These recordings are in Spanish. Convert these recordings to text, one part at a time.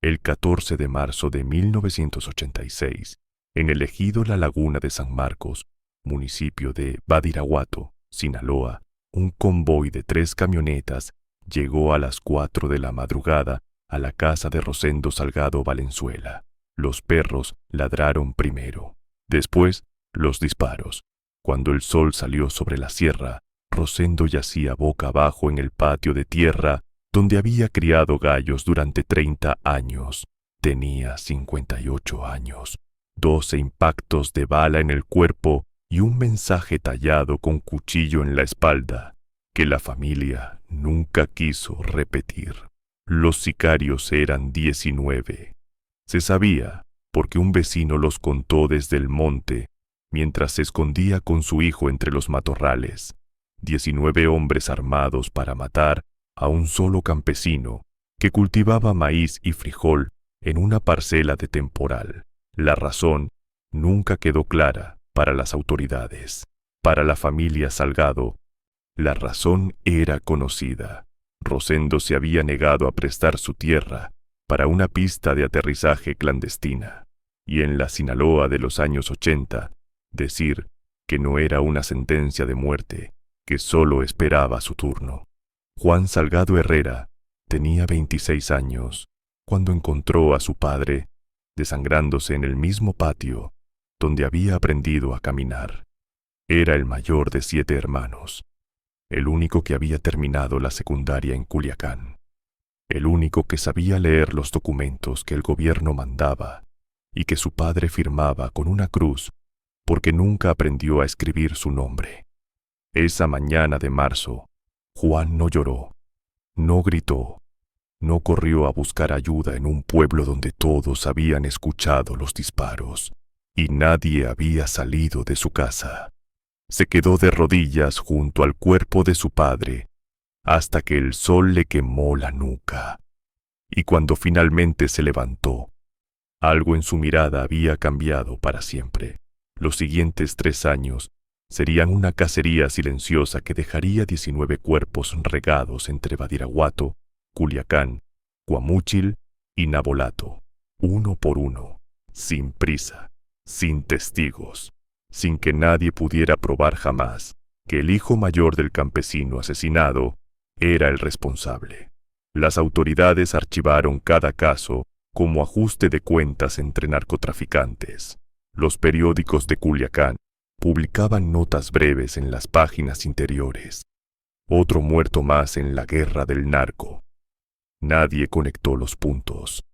El 14 de marzo de 1986, en el ejido La Laguna de San Marcos, municipio de Badiraguato, Sinaloa, un convoy de 3 camionetas llegó a las 4 de la madrugada a la casa de Rosendo Salgado Valenzuela. Los perros ladraron primero, después los disparos. Cuando el sol salió sobre la sierra, Rosendo yacía boca abajo en el patio de tierra donde había criado gallos durante 30 años. Tenía 58 años, 12 impactos de bala en el cuerpo y un mensaje tallado con cuchillo en la espalda que la familia nunca quiso repetir. Los sicarios eran 19. Se sabía porque un vecino los contó desde el monte mientras se escondía con su hijo entre los matorrales. 19 hombres armados para matar a un solo campesino que cultivaba maíz y frijol en una parcela de temporal. La razón nunca quedó clara para las autoridades. Para la familia Salgado, la razón era conocida. Rosendo se había negado a prestar su tierra para una pista de aterrizaje clandestina, y en la Sinaloa de los años 80, decir que no era una sentencia de muerte, que solo esperaba su turno. Juan Salgado Herrera tenía 26 años cuando encontró a su padre desangrándose en el mismo patio donde había aprendido a caminar. Era el mayor de 7 hermanos, el único que había terminado la secundaria en Culiacán, el único que sabía leer los documentos que el gobierno mandaba y que su padre firmaba con una cruz porque nunca aprendió a escribir su nombre. Esa mañana de marzo, Juan no lloró, no gritó, no corrió a buscar ayuda en un pueblo donde todos habían escuchado los disparos y nadie había salido de su casa. Se quedó de rodillas junto al cuerpo de su padre hasta que el sol le quemó la nuca. Y cuando finalmente se levantó, algo en su mirada había cambiado para siempre. Los siguientes 3 años serían una cacería silenciosa que dejaría 19 cuerpos regados entre Badiraguato, Culiacán, Guamúchil y Navolato, uno por uno, sin prisa, sin testigos, sin que nadie pudiera probar jamás que el hijo mayor del campesino asesinado era el responsable. Las autoridades archivaron cada caso como ajuste de cuentas entre narcotraficantes. Los periódicos de Culiacán publicaban notas breves en las páginas interiores. Otro muerto más en la guerra del narco. Nadie conectó los puntos.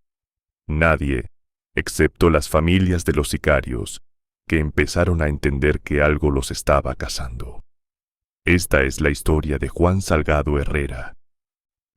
Nadie, excepto las familias de los sicarios, que empezaron a entender que algo los estaba cazando. Esta es la historia de Juan Salgado Herrera,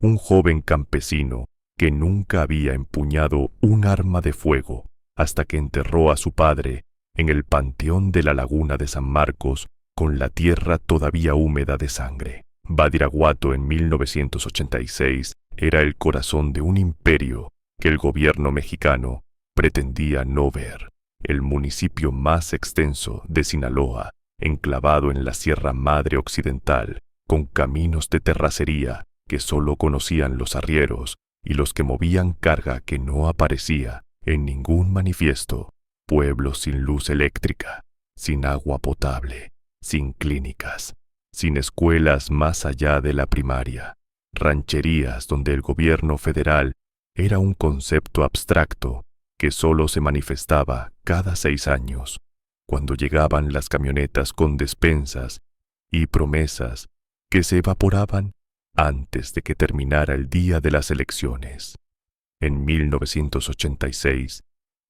un joven campesino que nunca había empuñado un arma de fuego hasta que enterró a su padre en el panteón de la Laguna de San Marcos con la tierra todavía húmeda de sangre. Badiraguato en 1986 era el corazón de un imperio que el gobierno mexicano pretendía no ver. El municipio más extenso de Sinaloa, enclavado en la Sierra Madre Occidental, con caminos de terracería que solo conocían los arrieros y los que movían carga que no aparecía en ningún manifiesto. Pueblos sin luz eléctrica, sin agua potable, sin clínicas, sin escuelas más allá de la primaria, rancherías donde el gobierno federal era un concepto abstracto que solo se manifestaba cada 6 años, cuando llegaban las camionetas con despensas y promesas que se evaporaban antes de que terminara el día de las elecciones. En 1986,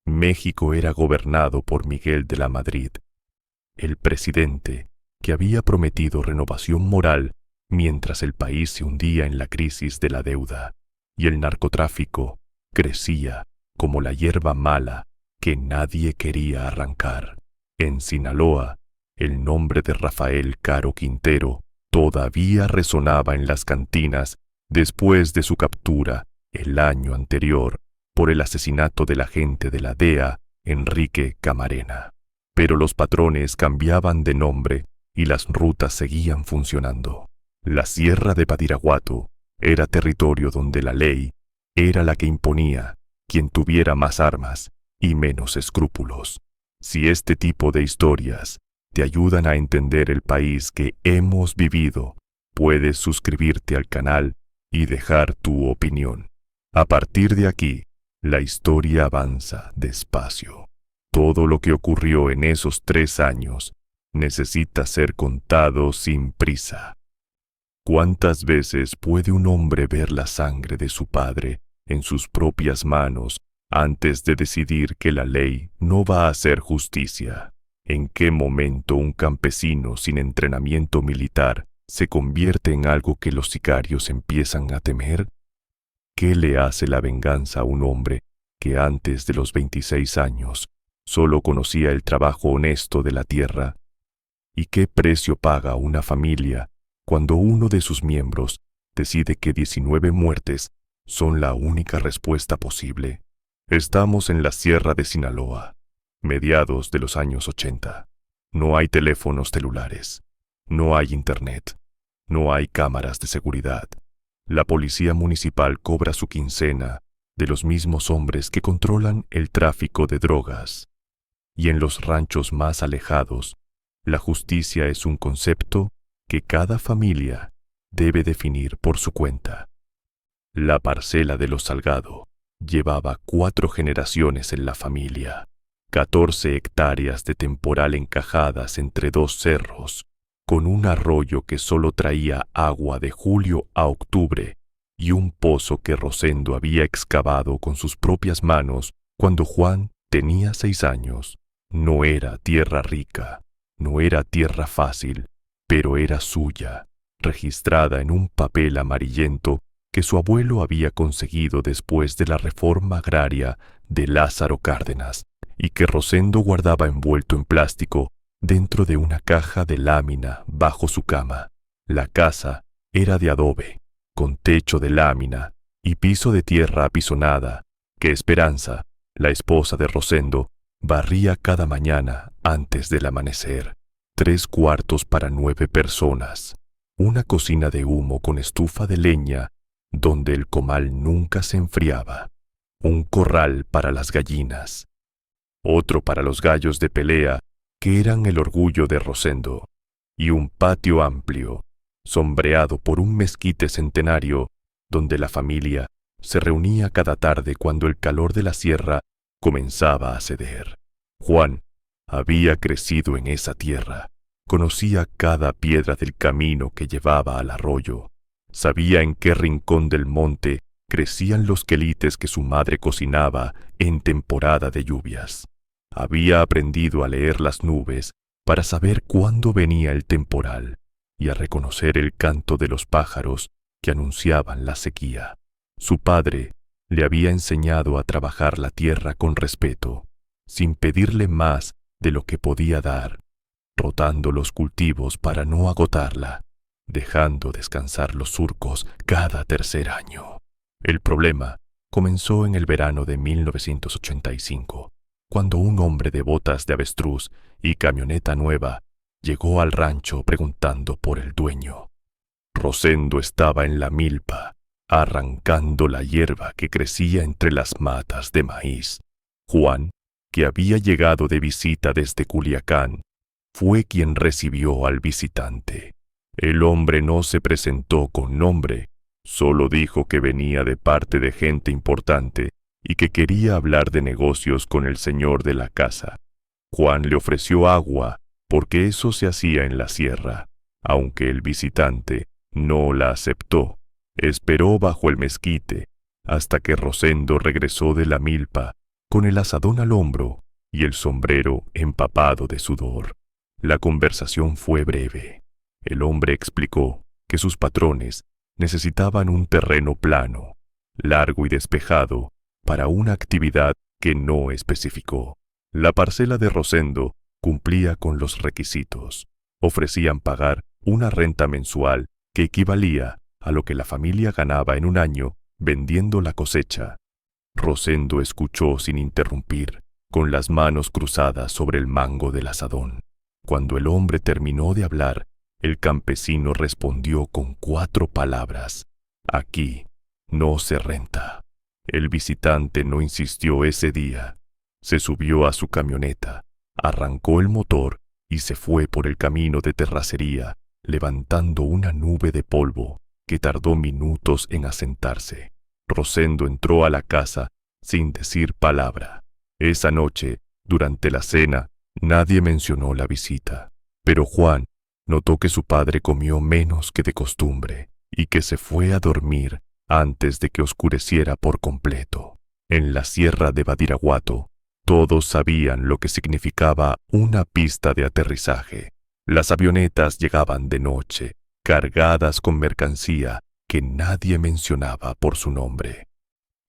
México era gobernado por Miguel de la Madrid, el presidente que había prometido renovación moral mientras el país se hundía en la crisis de la deuda y el narcotráfico crecía como la hierba mala que nadie quería arrancar. En Sinaloa, el nombre de Rafael Caro Quintero todavía resonaba en las cantinas después de su captura el año anterior por el asesinato del agente de la DEA, Enrique Camarena. Pero los patrones cambiaban de nombre y las rutas seguían funcionando. La Sierra de Badiraguato era territorio donde la ley era la que imponía quien tuviera más armas y menos escrúpulos. Si este tipo de historias te ayudan a entender el país que hemos vivido, puedes suscribirte al canal y dejar tu opinión. A partir de aquí, la historia avanza despacio. Todo lo que ocurrió en esos 3 años necesita ser contado sin prisa. ¿Cuántas veces puede un hombre ver la sangre de su padre en sus propias manos antes de decidir que la ley no va a hacer justicia? ¿En qué momento un campesino sin entrenamiento militar se convierte en algo que los sicarios empiezan a temer? ¿Qué le hace la venganza a un hombre que antes de los 26 años solo conocía el trabajo honesto de la tierra? ¿Y qué precio paga una familia cuando uno de sus miembros decide que 19 muertes son la única respuesta posible? Estamos en la Sierra de Sinaloa, mediados de los años 80. No hay teléfonos celulares, no hay internet, no hay cámaras de seguridad. La policía municipal cobra su quincena de los mismos hombres que controlan el tráfico de drogas. Y en los ranchos más alejados, la justicia es un concepto que cada familia debe definir por su cuenta. La parcela de los Salgado llevaba 4 generaciones en la familia, 14 hectáreas de temporal encajadas entre 2 cerros, con un arroyo que solo traía agua de julio a octubre y un pozo que Rosendo había excavado con sus propias manos cuando Juan tenía 6 años. No era tierra rica, no era tierra fácil, pero era suya, registrada en un papel amarillento que su abuelo había conseguido después de la reforma agraria de Lázaro Cárdenas y que Rosendo guardaba envuelto en plástico dentro de una caja de lámina bajo su cama. La casa era de adobe, con techo de lámina y piso de tierra apisonada, que Esperanza, la esposa de Rosendo, barría cada mañana antes del amanecer. 3 cuartos para 9 personas, una cocina de humo con estufa de leña donde el comal nunca se enfriaba, un corral para las gallinas, otro para los gallos de pelea que eran el orgullo de Rosendo, y un patio amplio, sombreado por un mezquite centenario donde la familia se reunía cada tarde cuando el calor de la sierra comenzaba a ceder. Juan había crecido en esa tierra, conocía cada piedra del camino que llevaba al arroyo, sabía en qué rincón del monte crecían los quelites que su madre cocinaba en temporada de lluvias. Había aprendido a leer las nubes para saber cuándo venía el temporal y a reconocer el canto de los pájaros que anunciaban la sequía. Su padre le había enseñado a trabajar la tierra con respeto, sin pedirle más de lo que podía dar, rotando los cultivos para no agotarla, dejando descansar los surcos cada tercer año. El problema comenzó en el verano de 1985, cuando un hombre de botas de avestruz y camioneta nueva llegó al rancho preguntando por el dueño. Rosendo estaba en la milpa, arrancando la hierba que crecía entre las matas de maíz. Juan, que había llegado de visita desde Culiacán, fue quien recibió al visitante. El hombre no se presentó con nombre, solo dijo que venía de parte de gente importante y que quería hablar de negocios con el señor de la casa. Juan le ofreció agua, porque eso se hacía en la sierra. Aunque el visitante no la aceptó, esperó bajo el mezquite hasta que Rosendo regresó de la milpa con el azadón al hombro y el sombrero empapado de sudor. La conversación fue breve. El hombre explicó que sus patrones necesitaban un terreno plano, largo y despejado para una actividad que no especificó. La parcela de Rosendo cumplía con los requisitos. Ofrecían pagar una renta mensual que equivalía a lo que la familia ganaba en un año vendiendo la cosecha. Rosendo escuchó sin interrumpir, con las manos cruzadas sobre el mango del azadón. Cuando el hombre terminó de hablar, el campesino respondió con 4 palabras: aquí no se renta. El visitante no insistió ese día. Se subió a su camioneta, arrancó el motor y se fue por el camino de terracería, levantando una nube de polvo que tardó minutos en asentarse. Rosendo entró a la casa sin decir palabra. Esa noche, durante la cena, nadie mencionó la visita, pero Juan notó que su padre comió menos que de costumbre y que se fue a dormir antes de que oscureciera por completo. En la sierra de Badiraguato, todos sabían lo que significaba una pista de aterrizaje. Las avionetas llegaban de noche, cargadas con mercancía que nadie mencionaba por su nombre.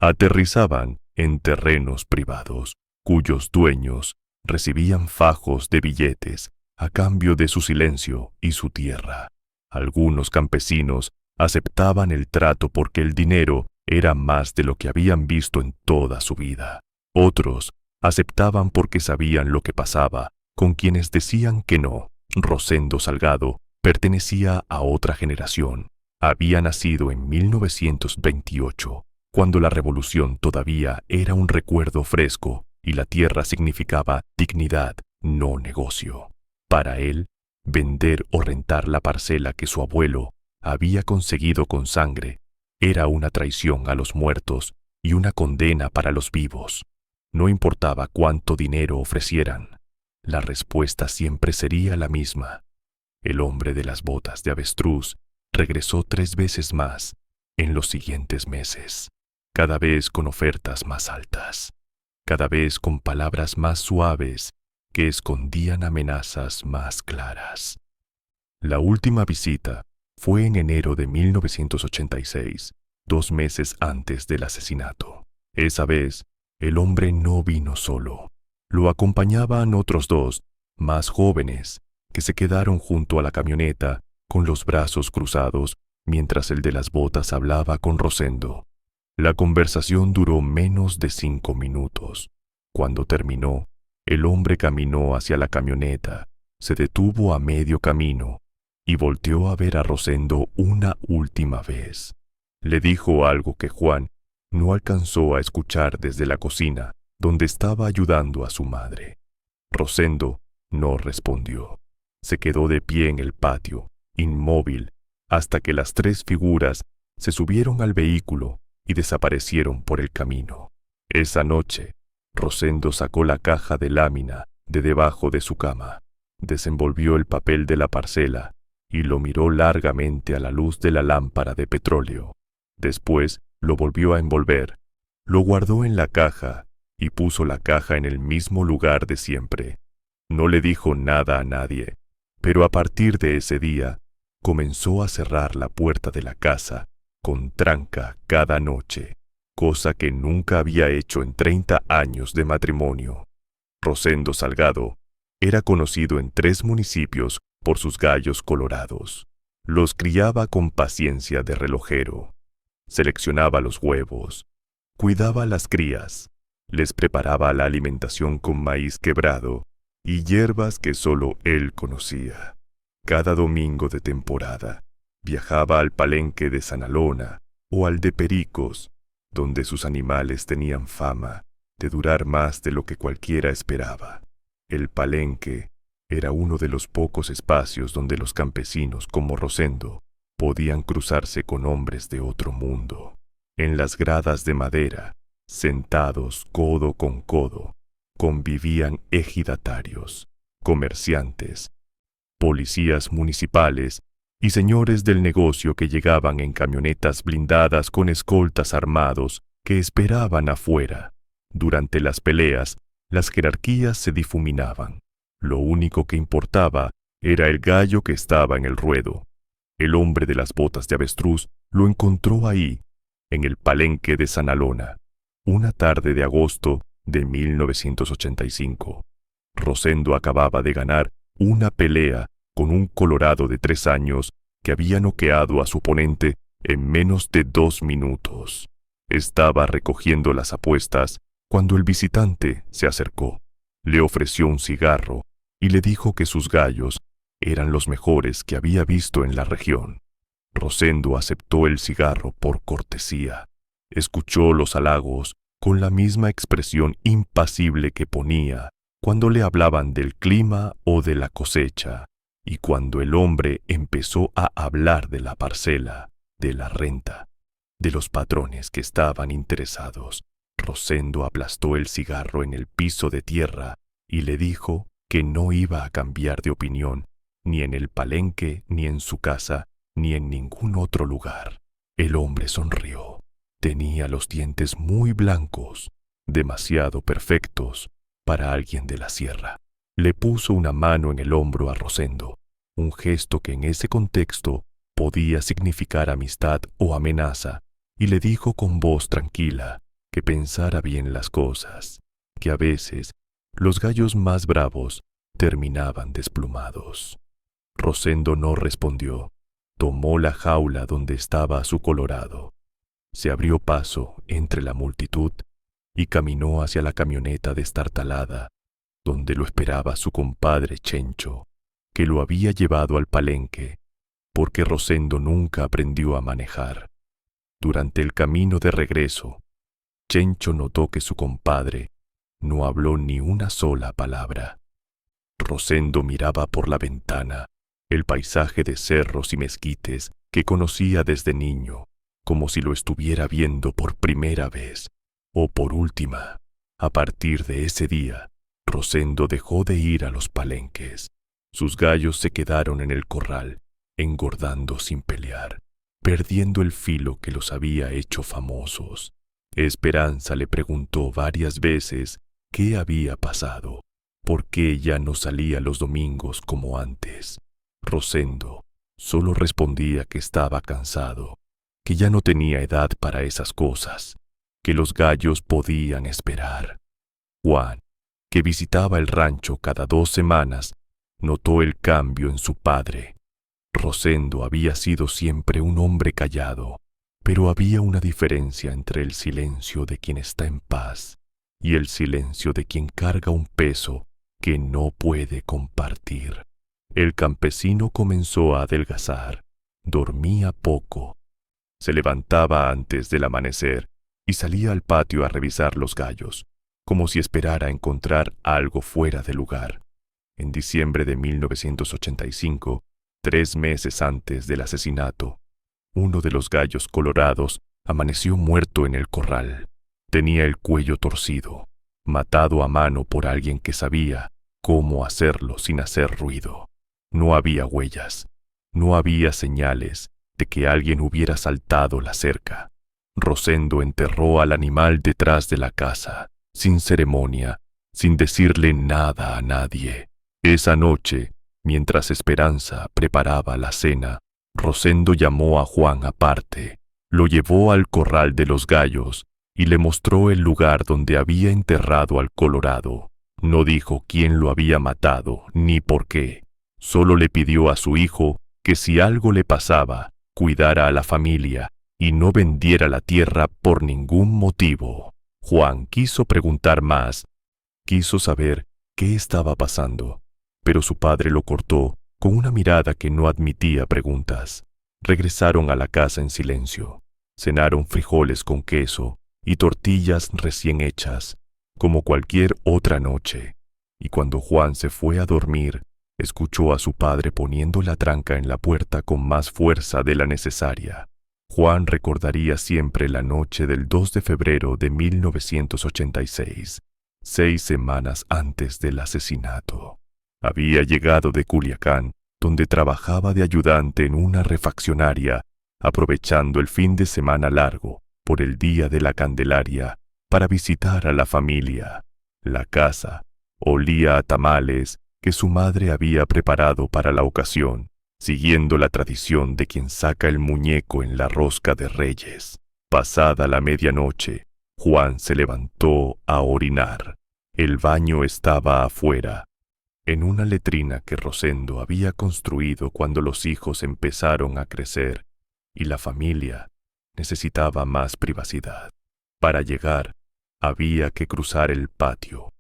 Aterrizaban en terrenos privados, cuyos dueños recibían fajos de billetes a cambio de su silencio y su tierra. Algunos campesinos aceptaban el trato porque el dinero era más de lo que habían visto en toda su vida. Otros aceptaban porque sabían lo que pasaba con quienes decían que no. Rosendo Salgado pertenecía a otra generación. Había nacido en 1928, cuando la revolución todavía era un recuerdo fresco y la tierra significaba dignidad, no negocio. Para él, vender o rentar la parcela que su abuelo había conseguido con sangre era una traición a los muertos y una condena para los vivos. No importaba cuánto dinero ofrecieran, la respuesta siempre sería la misma. El hombre de las botas de avestruz regresó 3 veces más en los siguientes meses, cada vez con ofertas más altas, cada vez con palabras más suaves que escondían amenazas más claras. La última visita fue en enero de 1986, 2 meses antes del asesinato. Esa vez, el hombre no vino solo. Lo acompañaban otros 2, más jóvenes, que se quedaron junto a la camioneta con los brazos cruzados mientras el de las botas hablaba con Rosendo. La conversación duró menos de 5 minutos. Cuando terminó, el hombre caminó hacia la camioneta, se detuvo a medio camino y volteó a ver a Rosendo una última vez. Le dijo algo que Juan no alcanzó a escuchar desde la cocina, donde estaba ayudando a su madre. Rosendo no respondió. Se quedó de pie en el patio, inmóvil, hasta que las 3 figuras se subieron al vehículo y desaparecieron por el camino. Esa noche, Rosendo sacó la caja de lámina de debajo de su cama, desenvolvió el papel de la parcela y lo miró largamente a la luz de la lámpara de petróleo. Después lo volvió a envolver, lo guardó en la caja y puso la caja en el mismo lugar de siempre. No le dijo nada a nadie, pero a partir de ese día comenzó a cerrar la puerta de la casa con tranca cada noche, cosa que nunca había hecho en 30 años de matrimonio. Rosendo Salgado era conocido en 3 municipios por sus gallos colorados. Los criaba con paciencia de relojero. Seleccionaba los huevos, cuidaba las crías, les preparaba la alimentación con maíz quebrado y hierbas que solo él conocía. Cada domingo de temporada viajaba al palenque de Sanalona o al de Pericos, donde sus animales tenían fama de durar más de lo que cualquiera esperaba. El palenque era uno de los pocos espacios donde los campesinos como Rosendo podían cruzarse con hombres de otro mundo. En las gradas de madera, sentados codo con codo, convivían ejidatarios, comerciantes, policías municipales y señores del negocio que llegaban en camionetas blindadas con escoltas armados que esperaban afuera. Durante las peleas, las jerarquías se difuminaban. Lo único que importaba era el gallo que estaba en el ruedo. El hombre de las botas de avestruz lo encontró ahí, en el palenque de Sanalona, una tarde de agosto de 1985. Rosendo acababa de ganar una pelea con un colorado de 3 años que había noqueado a su oponente en menos de 2 minutos. Estaba recogiendo las apuestas cuando el visitante se acercó. Le ofreció un cigarro y le dijo que sus gallos eran los mejores que había visto en la región. Rosendo aceptó el cigarro por cortesía. Escuchó los halagos con la misma expresión impasible que ponía cuando le hablaban del clima o de la cosecha, y cuando el hombre empezó a hablar de la parcela, de la renta, de los patrones que estaban interesados, Rosendo aplastó el cigarro en el piso de tierra y le dijo que no iba a cambiar de opinión, ni en el palenque, ni en su casa, ni en ningún otro lugar. El hombre sonrió. Tenía los dientes muy blancos, demasiado perfectos para alguien de la sierra. Le puso una mano en el hombro a Rosendo, un gesto que en ese contexto podía significar amistad o amenaza, y le dijo con voz tranquila que pensara bien las cosas, que a veces los gallos más bravos terminaban desplumados. Rosendo no respondió. Tomó la jaula donde estaba su colorado. Se abrió paso entre la multitud y caminó hacia la camioneta destartalada, donde lo esperaba su compadre Chencho, que lo había llevado al palenque, porque Rosendo nunca aprendió a manejar. Durante el camino de regreso, Chencho notó que su compadre no habló ni una sola palabra. Rosendo miraba por la ventana el paisaje de cerros y mezquites que conocía desde niño, como si lo estuviera viendo por primera vez o por última. A partir de ese día, Rosendo dejó de ir a los palenques. Sus gallos se quedaron en el corral, engordando sin pelear, perdiendo el filo que los había hecho famosos. Esperanza le preguntó varias veces qué había pasado, por qué ya no salía los domingos como antes. Rosendo solo respondía que estaba cansado, que ya no tenía edad para esas cosas, que los gallos podían esperar. Juan, que visitaba el rancho cada 2 semanas, notó el cambio en su padre. Rosendo había sido siempre un hombre callado, pero había una diferencia entre el silencio de quien está en paz y el silencio de quien carga un peso que no puede compartir. El campesino comenzó a adelgazar, dormía poco, se levantaba antes del amanecer y salía al patio a revisar los gallos, como si esperara encontrar algo fuera de lugar. En diciembre de 1985, 3 meses antes del asesinato, uno de los gallos colorados amaneció muerto en el corral. Tenía el cuello torcido, matado a mano por alguien que sabía cómo hacerlo sin hacer ruido. No había huellas, no había señales de que alguien hubiera saltado la cerca. Rosendo enterró al animal detrás de la casa, sin ceremonia, sin decirle nada a nadie. Esa noche, mientras Esperanza preparaba la cena, Rosendo llamó a Juan aparte, lo llevó al corral de los gallos y le mostró el lugar donde había enterrado al colorado. No dijo quién lo había matado ni por qué. Solo le pidió a su hijo que si algo le pasaba, cuidara a la familia y no vendiera la tierra por ningún motivo. Juan quiso preguntar más, quiso saber qué estaba pasando, pero su padre lo cortó con una mirada que no admitía preguntas. Regresaron a la casa en silencio. Cenaron frijoles con queso y tortillas recién hechas, como cualquier otra noche. Y cuando Juan se fue a dormir, escuchó a su padre poniendo la tranca en la puerta con más fuerza de la necesaria. Juan recordaría siempre la noche del 2 de febrero de 1986, 6 semanas antes del asesinato. Había llegado de Culiacán, donde trabajaba de ayudante en una refaccionaria, aprovechando el fin de semana largo por el Día de la Candelaria para visitar a la familia. La casa olía a tamales que su madre había preparado para la ocasión, siguiendo la tradición de quien saca el muñeco en la rosca de Reyes. Pasada la medianoche, Juan se levantó a orinar. El baño estaba afuera, en una letrina que Rosendo había construido cuando los hijos empezaron a crecer y la familia necesitaba más privacidad. Para llegar, había que cruzar el patio,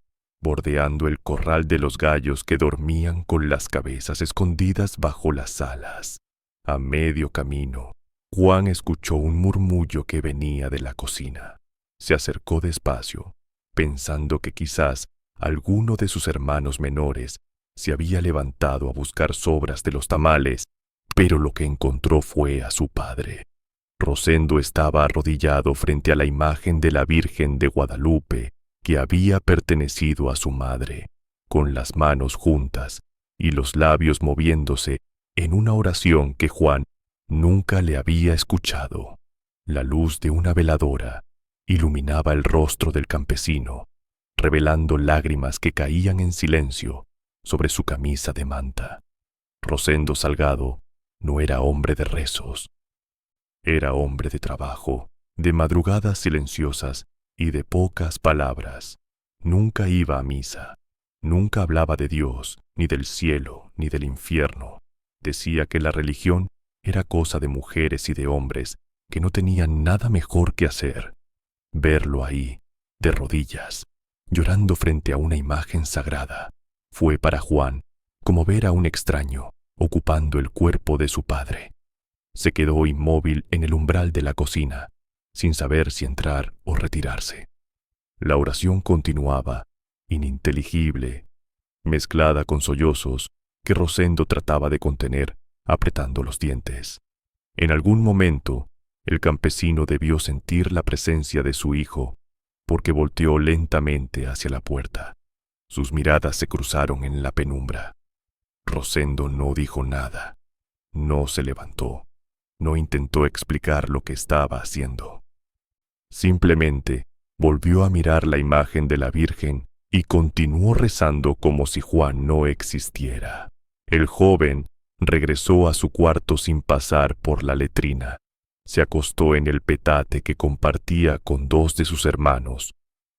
bordeando el corral de los gallos que dormían con las cabezas escondidas bajo las alas. A medio camino, Juan escuchó un murmullo que venía de la cocina. Se acercó despacio, pensando que quizás alguno de sus hermanos menores se había levantado a buscar sobras de los tamales, pero lo que encontró fue a su padre. Rosendo estaba arrodillado frente a la imagen de la Virgen de Guadalupe que había pertenecido a su madre, con las manos juntas y los labios moviéndose en una oración que Juan nunca le había escuchado. La luz de una veladora iluminaba el rostro del campesino, revelando lágrimas que caían en silencio sobre su camisa de manta. Rosendo Salgado no era hombre de rezos. Era hombre de trabajo, de madrugadas silenciosas y de pocas palabras. Nunca iba a misa, nunca hablaba de Dios, ni del cielo, ni del infierno. Decía que la religión era cosa de mujeres y de hombres que no tenían nada mejor que hacer. Verlo ahí, de rodillas, llorando frente a una imagen sagrada, fue para Juan como ver a un extraño ocupando el cuerpo de su padre. Se quedó inmóvil en el umbral de la cocina, sin saber si entrar o retirarse. La oración continuaba, ininteligible, mezclada con sollozos que Rosendo trataba de contener apretando los dientes. En algún momento, el campesino debió sentir la presencia de su hijo, porque volteó lentamente hacia la puerta. Sus miradas se cruzaron en la penumbra. Rosendo no dijo nada, no se levantó. No intentó explicar lo que estaba haciendo. Simplemente volvió a mirar la imagen de la Virgen y continuó rezando como si Juan no existiera. El joven regresó a su cuarto sin pasar por la letrina. Se acostó en el petate que compartía con dos de sus hermanos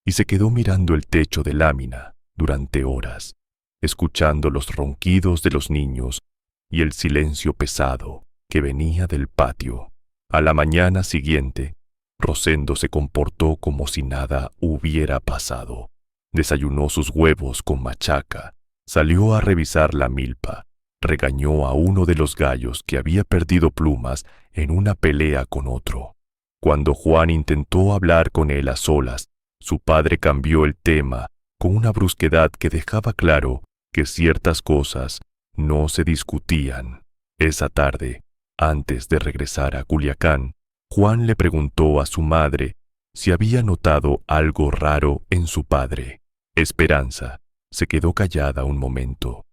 y se quedó mirando el techo de lámina durante horas, escuchando los ronquidos de los niños y el silencio pesado que venía del patio. A la mañana siguiente, Rosendo se comportó como si nada hubiera pasado. Desayunó sus huevos con machaca, salió a revisar la milpa, regañó a uno de los gallos que había perdido plumas en una pelea con otro. Cuando Juan intentó hablar con él a solas, su padre cambió el tema con una brusquedad que dejaba claro que ciertas cosas no se discutían. Esa tarde, antes de regresar a Culiacán, Juan le preguntó a su madre si había notado algo raro en su padre. Esperanza se quedó callada un momento,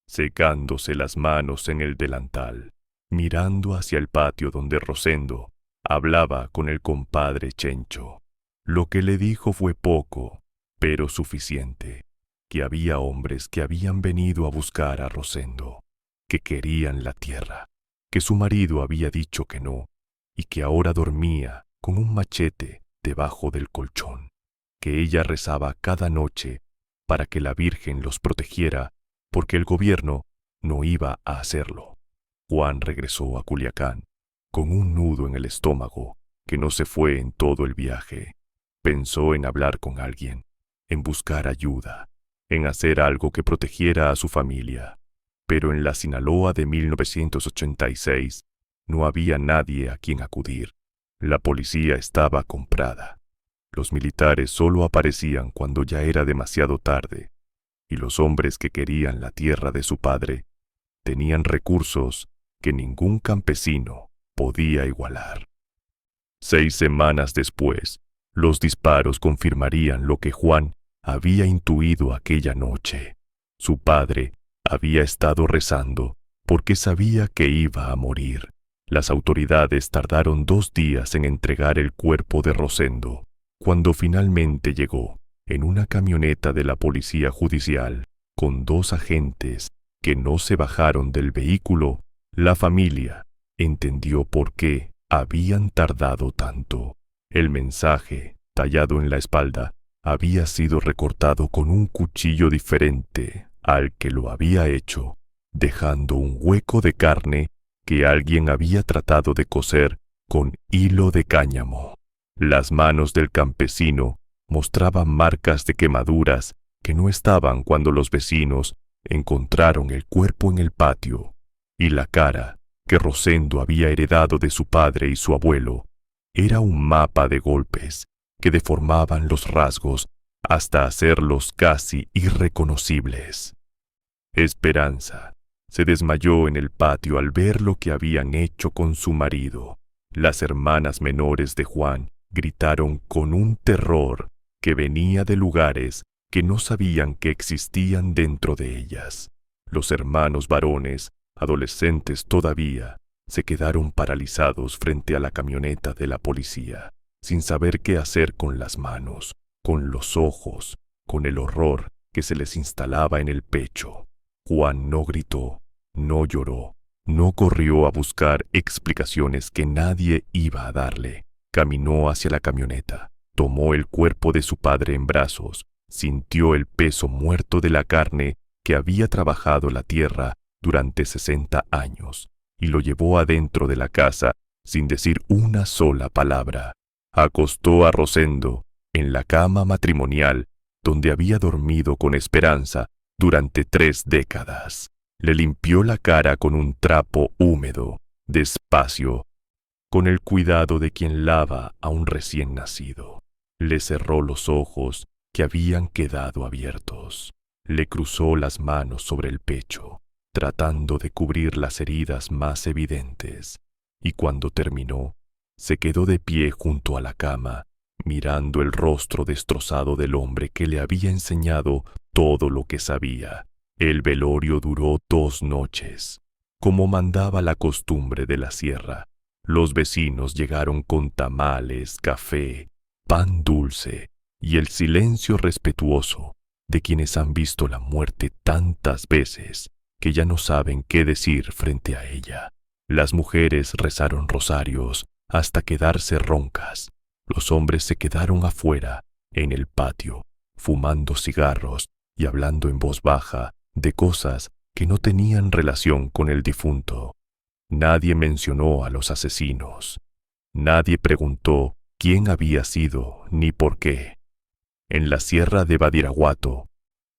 secándose las manos en el delantal, mirando hacia el patio donde Rosendo hablaba con el compadre Chencho. Lo que le dijo fue poco, pero suficiente, que había hombres que habían venido a buscar a Rosendo, que querían la tierra, que su marido había dicho que no, y que ahora dormía con un machete debajo del colchón, que ella rezaba cada noche para que la Virgen los protegiera, porque el gobierno no iba a hacerlo. Juan regresó a Culiacán con un nudo en el estómago que no se fue en todo el viaje. Pensó en hablar con alguien, en buscar ayuda, en hacer algo que protegiera a su familia. Pero en la Sinaloa de 1986 no había nadie a quien acudir. La policía estaba comprada. Los militares solo aparecían cuando ya era demasiado tarde, y los hombres que querían la tierra de su padre tenían recursos que ningún campesino podía igualar. 6 semanas después, los disparos confirmarían lo que Juan había intuido aquella noche. Su padre había estado rezando porque sabía que iba a morir. Las autoridades tardaron 2 días en entregar el cuerpo de Rosendo. Cuando finalmente llegó, en una camioneta de la policía judicial, con 2 agentes que no se bajaron del vehículo, la familia entendió por qué habían tardado tanto. El mensaje, tallado en la espalda, había sido recortado con un cuchillo diferente al que lo había hecho, dejando un hueco de carne que alguien había tratado de coser con hilo de cáñamo. Las manos del campesino mostraban marcas de quemaduras que no estaban cuando los vecinos encontraron el cuerpo en el patio, y la cara que Rosendo había heredado de su padre y su abuelo era un mapa de golpes que deformaban los rasgos hasta hacerlos casi irreconocibles. Esperanza se desmayó en el patio al ver lo que habían hecho con su marido. Las hermanas menores de Juan gritaron con un terror que venía de lugares que no sabían que existían dentro de ellas. Los hermanos varones, adolescentes todavía, se quedaron paralizados frente a la camioneta de la policía, sin saber qué hacer con las manos, con los ojos, con el horror que se les instalaba en el pecho. Juan no gritó, no lloró, no corrió a buscar explicaciones que nadie iba a darle. Caminó hacia la camioneta, tomó el cuerpo de su padre en brazos, sintió el peso muerto de la carne que había trabajado la tierra durante 60 años y lo llevó adentro de la casa sin decir una sola palabra. Acostó a Rosendo en la cama matrimonial donde había dormido con Esperanza durante 3 décadas. Le limpió la cara con un trapo húmedo, despacio, con el cuidado de quien lava a un recién nacido. Le cerró los ojos que habían quedado abiertos. Le cruzó las manos sobre el pecho, tratando de cubrir las heridas más evidentes, y cuando terminó, se quedó de pie junto a la cama, mirando el rostro destrozado del hombre que le había enseñado todo lo que sabía. El velorio duró 2 noches, como mandaba la costumbre de la sierra. Los vecinos llegaron con tamales, café, pan dulce y el silencio respetuoso de quienes han visto la muerte tantas veces que ya no saben qué decir frente a ella. Las mujeres rezaron rosarios hasta quedarse roncas. Los hombres se quedaron afuera, en el patio, fumando cigarros y hablando en voz baja de cosas que no tenían relación con el difunto. Nadie mencionó a los asesinos. Nadie preguntó quién había sido ni por qué. En la sierra de Badiraguato,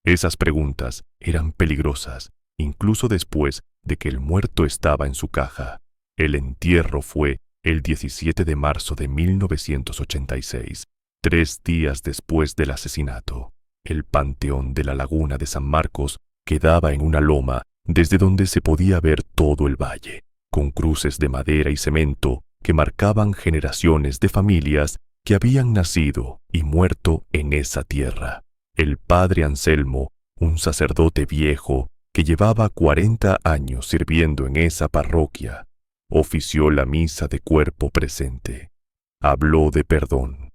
esas preguntas eran peligrosas, incluso después de que el muerto estaba en su caja. El entierro fue el 17 de marzo de 1986, 3 días después del asesinato. El panteón de la laguna de San Marcos quedaba en una loma desde donde se podía ver todo el valle, con cruces de madera y cemento que marcaban generaciones de familias que habían nacido y muerto en esa tierra. El padre Anselmo, un sacerdote viejo que llevaba 40 años sirviendo en esa parroquia, ofició la misa de cuerpo presente. Habló de perdón,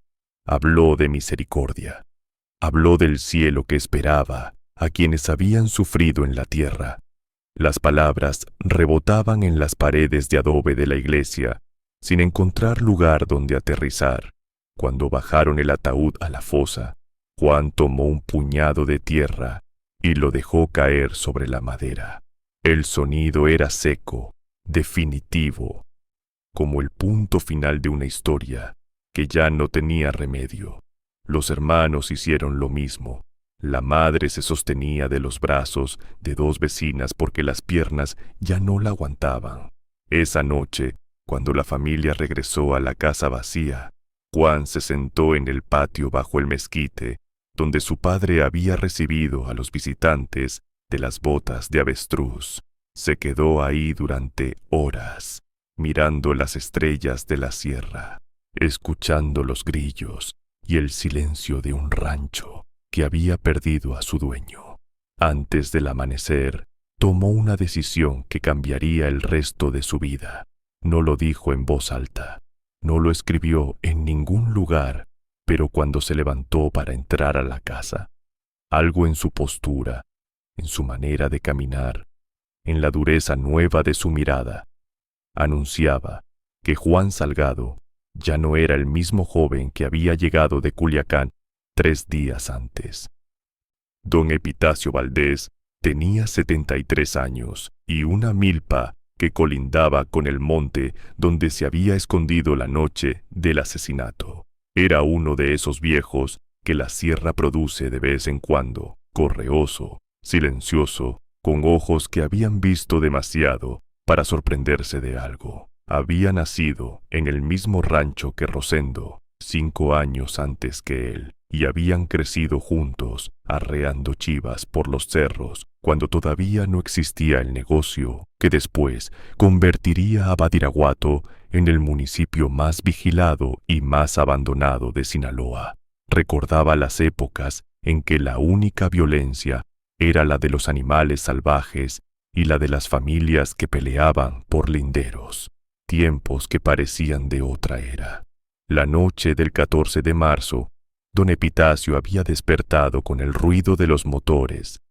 habló de misericordia, habló del cielo que esperaba a quienes habían sufrido en la tierra. Las palabras rebotaban en las paredes de adobe de la iglesia, sin encontrar lugar donde aterrizar. Cuando bajaron el ataúd a la fosa, Juan tomó un puñado de tierra y lo dejó caer sobre la madera. El sonido era seco, definitivo, como el punto final de una historia que ya no tenía remedio. Los hermanos hicieron lo mismo. La madre se sostenía de los brazos de 2 vecinas porque las piernas ya no la aguantaban. Esa noche, cuando la familia regresó a la casa vacía, Juan se sentó en el patio bajo el mezquite, donde su padre había recibido a los visitantes de las botas de avestruz. Se quedó ahí durante horas, mirando las estrellas de la sierra, escuchando los grillos y el silencio de un rancho que había perdido a su dueño. Antes del amanecer, tomó una decisión que cambiaría el resto de su vida. No lo dijo en voz alta, no lo escribió en ningún lugar, pero cuando se levantó para entrar a la casa, algo en su postura, en su manera de caminar, en la dureza nueva de su mirada, anunciaba que Juan Salgado ya no era el mismo joven que había llegado de Culiacán 3 días antes. Don Epitacio Valdés tenía 73 años y una milpa que colindaba con el monte donde se había escondido la noche del asesinato. Era uno de esos viejos que la sierra produce de vez en cuando, correoso, silencioso, con ojos que habían visto demasiado para sorprenderse de algo. Había nacido en el mismo rancho que Rosendo, 5 años antes que él, y habían crecido juntos, arreando chivas por los cerros, cuando todavía no existía el negocio que después convertiría a Badiraguato en el municipio más vigilado y más abandonado de Sinaloa. Recordaba las épocas en que la única violencia era la de los animales salvajes y la de las familias que peleaban por linderos, tiempos que parecían de otra era. La noche del 14 de marzo, don Epitacio había despertado con el ruido de los motores.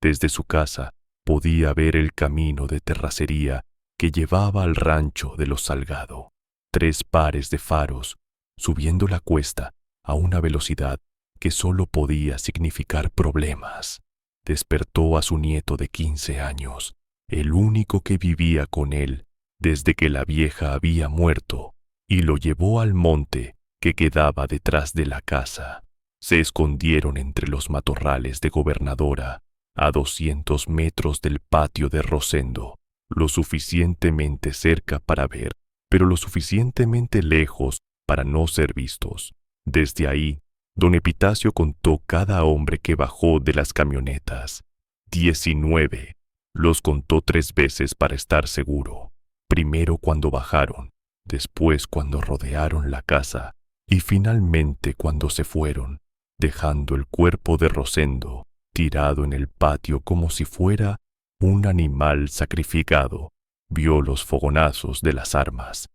Desde su casa podía ver el camino de terracería que llevaba al rancho de los Salgado. 3 pares de faros, subiendo la cuesta a una velocidad que solo podía significar problemas. Despertó a su nieto de 15 años, el único que vivía con él desde que la vieja había muerto, y lo llevó al monte que quedaba detrás de la casa. Se escondieron entre los matorrales de Gobernadora, a 200 metros del patio de Rosendo, lo suficientemente cerca para ver, pero lo suficientemente lejos para no ser vistos. Desde ahí, don Epitacio contó cada hombre que bajó de las camionetas. 19. Los contó 3 veces para estar seguro. Primero cuando bajaron, después cuando rodearon la casa y finalmente cuando se fueron, dejando el cuerpo de Rosendo tirado en el patio como si fuera un animal sacrificado. Vio los fogonazos de las armas.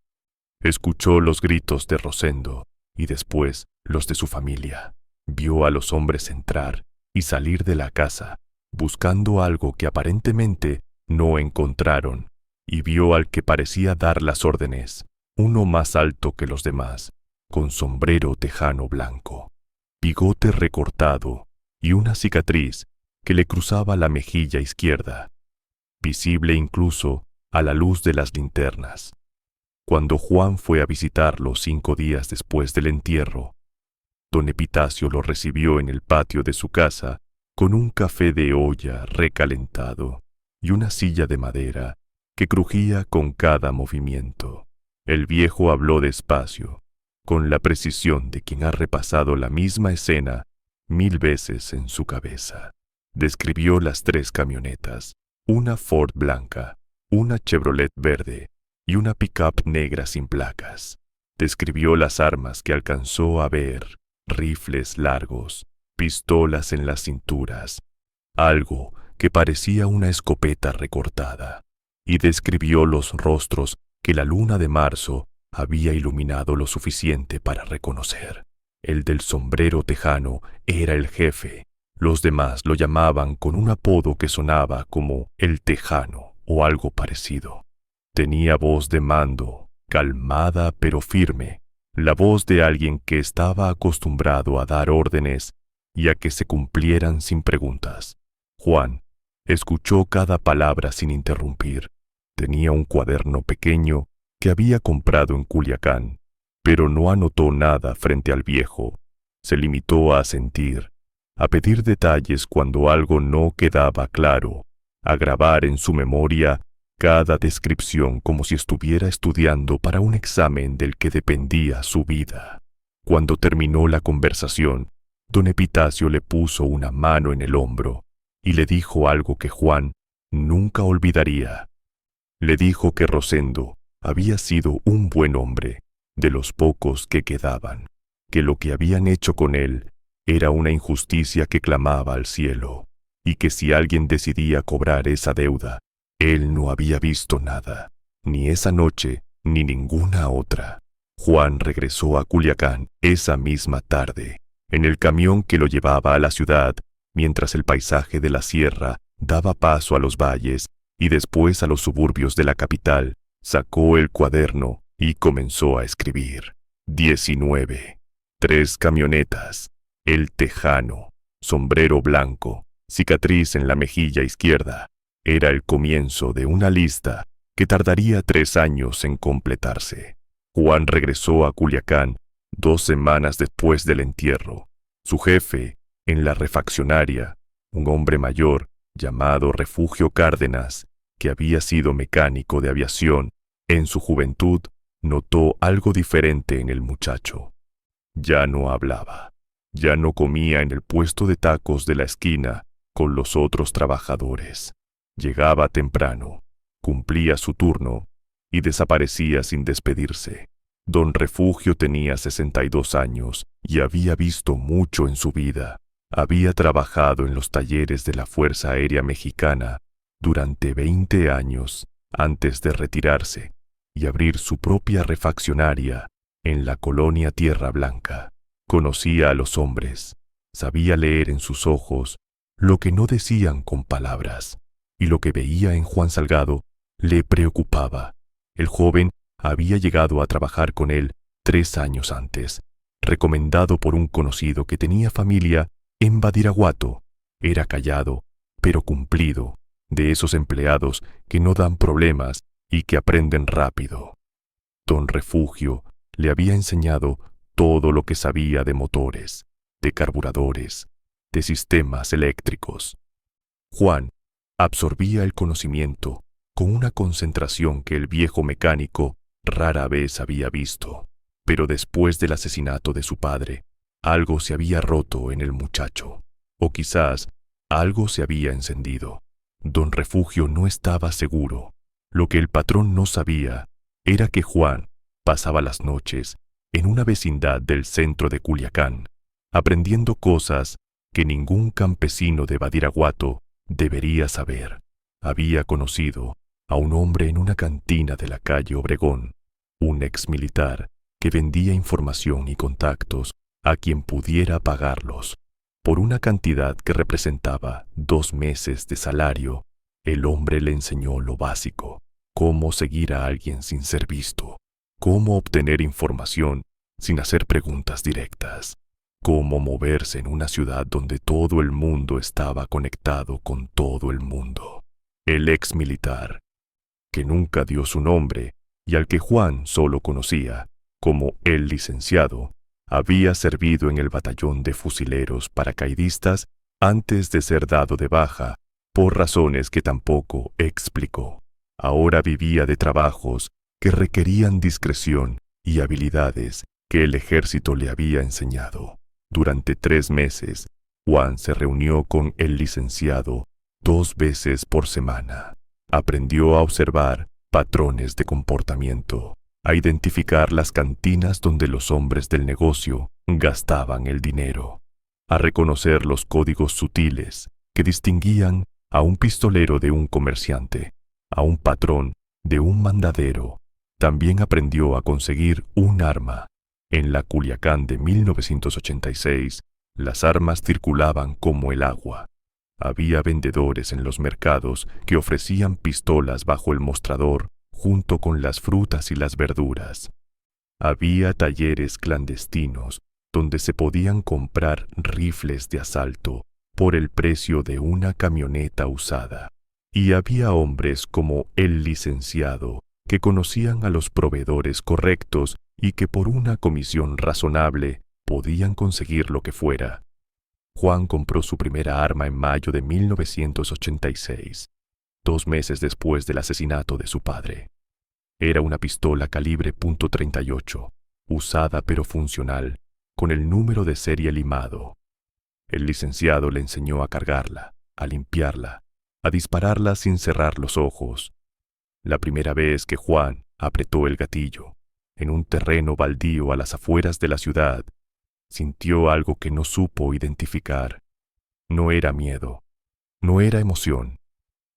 Escuchó los gritos de Rosendo y después los de su familia. Vio a los hombres entrar y salir de la casa, buscando algo que aparentemente no encontraron, y vio al que parecía dar las órdenes, uno más alto que los demás, con sombrero tejano blanco, bigote recortado y una cicatriz que le cruzaba la mejilla izquierda, visible incluso a la luz de las linternas. Cuando Juan fue a visitarlo 5 días después del entierro, don Epitacio lo recibió en el patio de su casa con un café de olla recalentado y una silla de madera que crujía con cada movimiento. El viejo habló despacio, con la precisión de quien ha repasado la misma escena 1000 veces en su cabeza. Describió las 3 camionetas, una Ford blanca, una Chevrolet verde y una pick-up negra sin placas. Describió las armas que alcanzó a ver, rifles largos, pistolas en las cinturas, algo que parecía una escopeta recortada, y describió los rostros que la luna de marzo había iluminado lo suficiente para reconocer. El del sombrero tejano era el jefe. Los demás lo llamaban con un apodo que sonaba como el Tejano o algo parecido. Tenía voz de mando, calmada pero firme, la voz de alguien que estaba acostumbrado a dar órdenes y a que se cumplieran sin preguntas. Juan escuchó cada palabra sin interrumpir. Tenía un cuaderno pequeño que había comprado en Culiacán, pero no anotó nada frente al viejo. Se limitó a asentir, a pedir detalles cuando algo no quedaba claro, a grabar en su memoria cada descripción como si estuviera estudiando para un examen del que dependía su vida. Cuando terminó la conversación, don Epitacio le puso una mano en el hombro y le dijo algo que Juan nunca olvidaría. Le dijo que Rosendo había sido un buen hombre, de los pocos que quedaban, que lo que habían hecho con él era una injusticia que clamaba al cielo, y que si alguien decidía cobrar esa deuda, él no había visto nada, ni esa noche ni ninguna otra. Juan regresó a Culiacán esa misma tarde, en el camión que lo llevaba a la ciudad, mientras el paisaje de la sierra daba paso a los valles y después a los suburbios de la capital. Sacó el cuaderno y comenzó a escribir. 19. 3 camionetas, el Tejano, sombrero blanco, cicatriz en la mejilla izquierda. Era el comienzo de una lista que tardaría 3 años en completarse. Juan regresó a Culiacán 2 semanas después del entierro. Su jefe, en la refaccionaria, un hombre mayor llamado Refugio Cárdenas, que había sido mecánico de aviación en su juventud, notó algo diferente en el muchacho. Ya no hablaba, ya no comía en el puesto de tacos de la esquina con los otros trabajadores. Llegaba temprano, cumplía su turno y desaparecía sin despedirse. Don Refugio tenía 62 años y había visto mucho en su vida. Había trabajado en los talleres de la Fuerza Aérea Mexicana durante 20 años antes de retirarse y abrir su propia refaccionaria en la colonia Tierra Blanca. Conocía a los hombres, sabía leer en sus ojos lo que no decían con palabras, y lo que veía en Juan Salgado le preocupaba. El joven había llegado a trabajar con él 3 años antes, recomendado por un conocido que tenía familia en Badiraguato. Era callado, pero cumplido, de esos empleados que no dan problemas y que aprenden rápido. Don Refugio le había enseñado todo lo que sabía de motores, de carburadores, de sistemas eléctricos. Juan absorbía el conocimiento con una concentración que el viejo mecánico rara vez había visto. Pero después del asesinato de su padre, algo se había roto en el muchacho, o quizás algo se había encendido. Don Refugio no estaba seguro. Lo que el patrón no sabía era que Juan pasaba las noches en una vecindad del centro de Culiacán, aprendiendo cosas que ningún campesino de Badiraguato debería saber. Había conocido a un hombre en una cantina de la calle Obregón, un exmilitar que vendía información y contactos a quien pudiera pagarlos. Por una cantidad que representaba 2 meses de salario, el hombre le enseñó lo básico: cómo seguir a alguien sin ser visto, cómo obtener información sin hacer preguntas directas, cómo moverse en una ciudad donde todo el mundo estaba conectado con todo el mundo. El exmilitar, que nunca dio su nombre y al que Juan solo conocía como el licenciado, había servido en el batallón de fusileros paracaidistas antes de ser dado de baja por razones que tampoco explicó. Ahora vivía de trabajos que requerían discreción y habilidades que el ejército le había enseñado. Durante 3 meses, Juan se reunió con el licenciado 2 veces por semana. Aprendió a observar patrones de comportamiento, a identificar las cantinas donde los hombres del negocio gastaban el dinero, a reconocer los códigos sutiles que distinguían a un pistolero de un comerciante, a un patrón de un mandadero. También aprendió a conseguir un arma. En la Culiacán de 1986, las armas circulaban como el agua. Había vendedores en los mercados que ofrecían pistolas bajo el mostrador junto con las frutas y las verduras. Había talleres clandestinos donde se podían comprar rifles de asalto por el precio de una camioneta usada. Y había hombres como el licenciado que conocían a los proveedores correctos y que por una comisión razonable podían conseguir lo que fuera. Juan compró su primera arma en mayo de 1986, 2 meses después del asesinato de su padre. Era una pistola calibre .38, usada pero funcional, con el número de serie limado. El licenciado le enseñó a cargarla, a limpiarla, a dispararla sin cerrar los ojos. La primera vez que Juan apretó el gatillo, en un terreno baldío a las afueras de la ciudad, sintió algo que no supo identificar. No era miedo, no era emoción,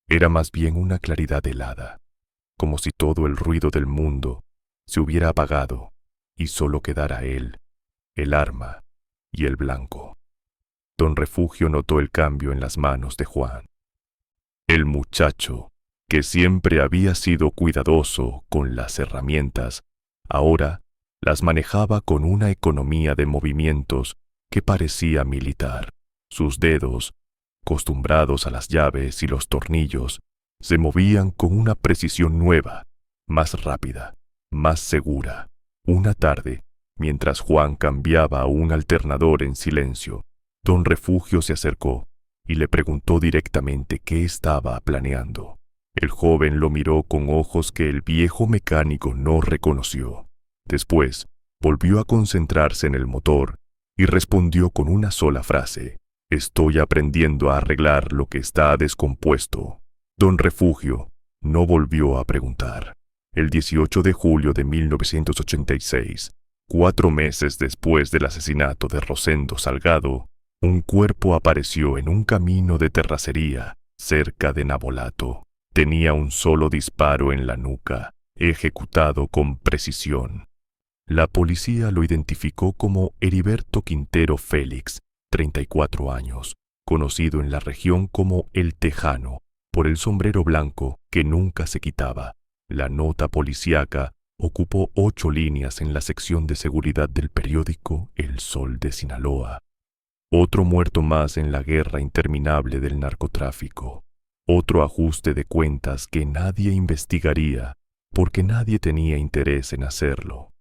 era más bien una claridad helada, como si todo el ruido del mundo se hubiera apagado y solo quedara él, el arma y el blanco. Don Refugio notó el cambio en las manos de Juan. El muchacho, que siempre había sido cuidadoso con las herramientas, ahora las manejaba con una economía de movimientos que parecía militar. Sus dedos, acostumbrados a las llaves y los tornillos, se movían con una precisión nueva, más rápida, más segura. Una tarde, mientras Juan cambiaba un alternador en silencio, Don Refugio se acercó y le preguntó directamente qué estaba planeando. El joven lo miró con ojos que el viejo mecánico no reconoció. Después, volvió a concentrarse en el motor y respondió con una sola frase: «Estoy aprendiendo a arreglar lo que está descompuesto». Don Refugio no volvió a preguntar. El 18 de julio de 1986, 4 meses después del asesinato de Rosendo Salgado, un cuerpo apareció en un camino de terracería cerca de Navolato. Tenía un solo disparo en la nuca, ejecutado con precisión. La policía lo identificó como Heriberto Quintero Félix, 34 años, conocido en la región como El Tejano, por el sombrero blanco que nunca se quitaba. La nota policíaca ocupó 8 líneas en la sección de seguridad del periódico El Sol de Sinaloa. Otro muerto más en la guerra interminable del narcotráfico. Otro ajuste de cuentas que nadie investigaría porque nadie tenía interés en hacerlo.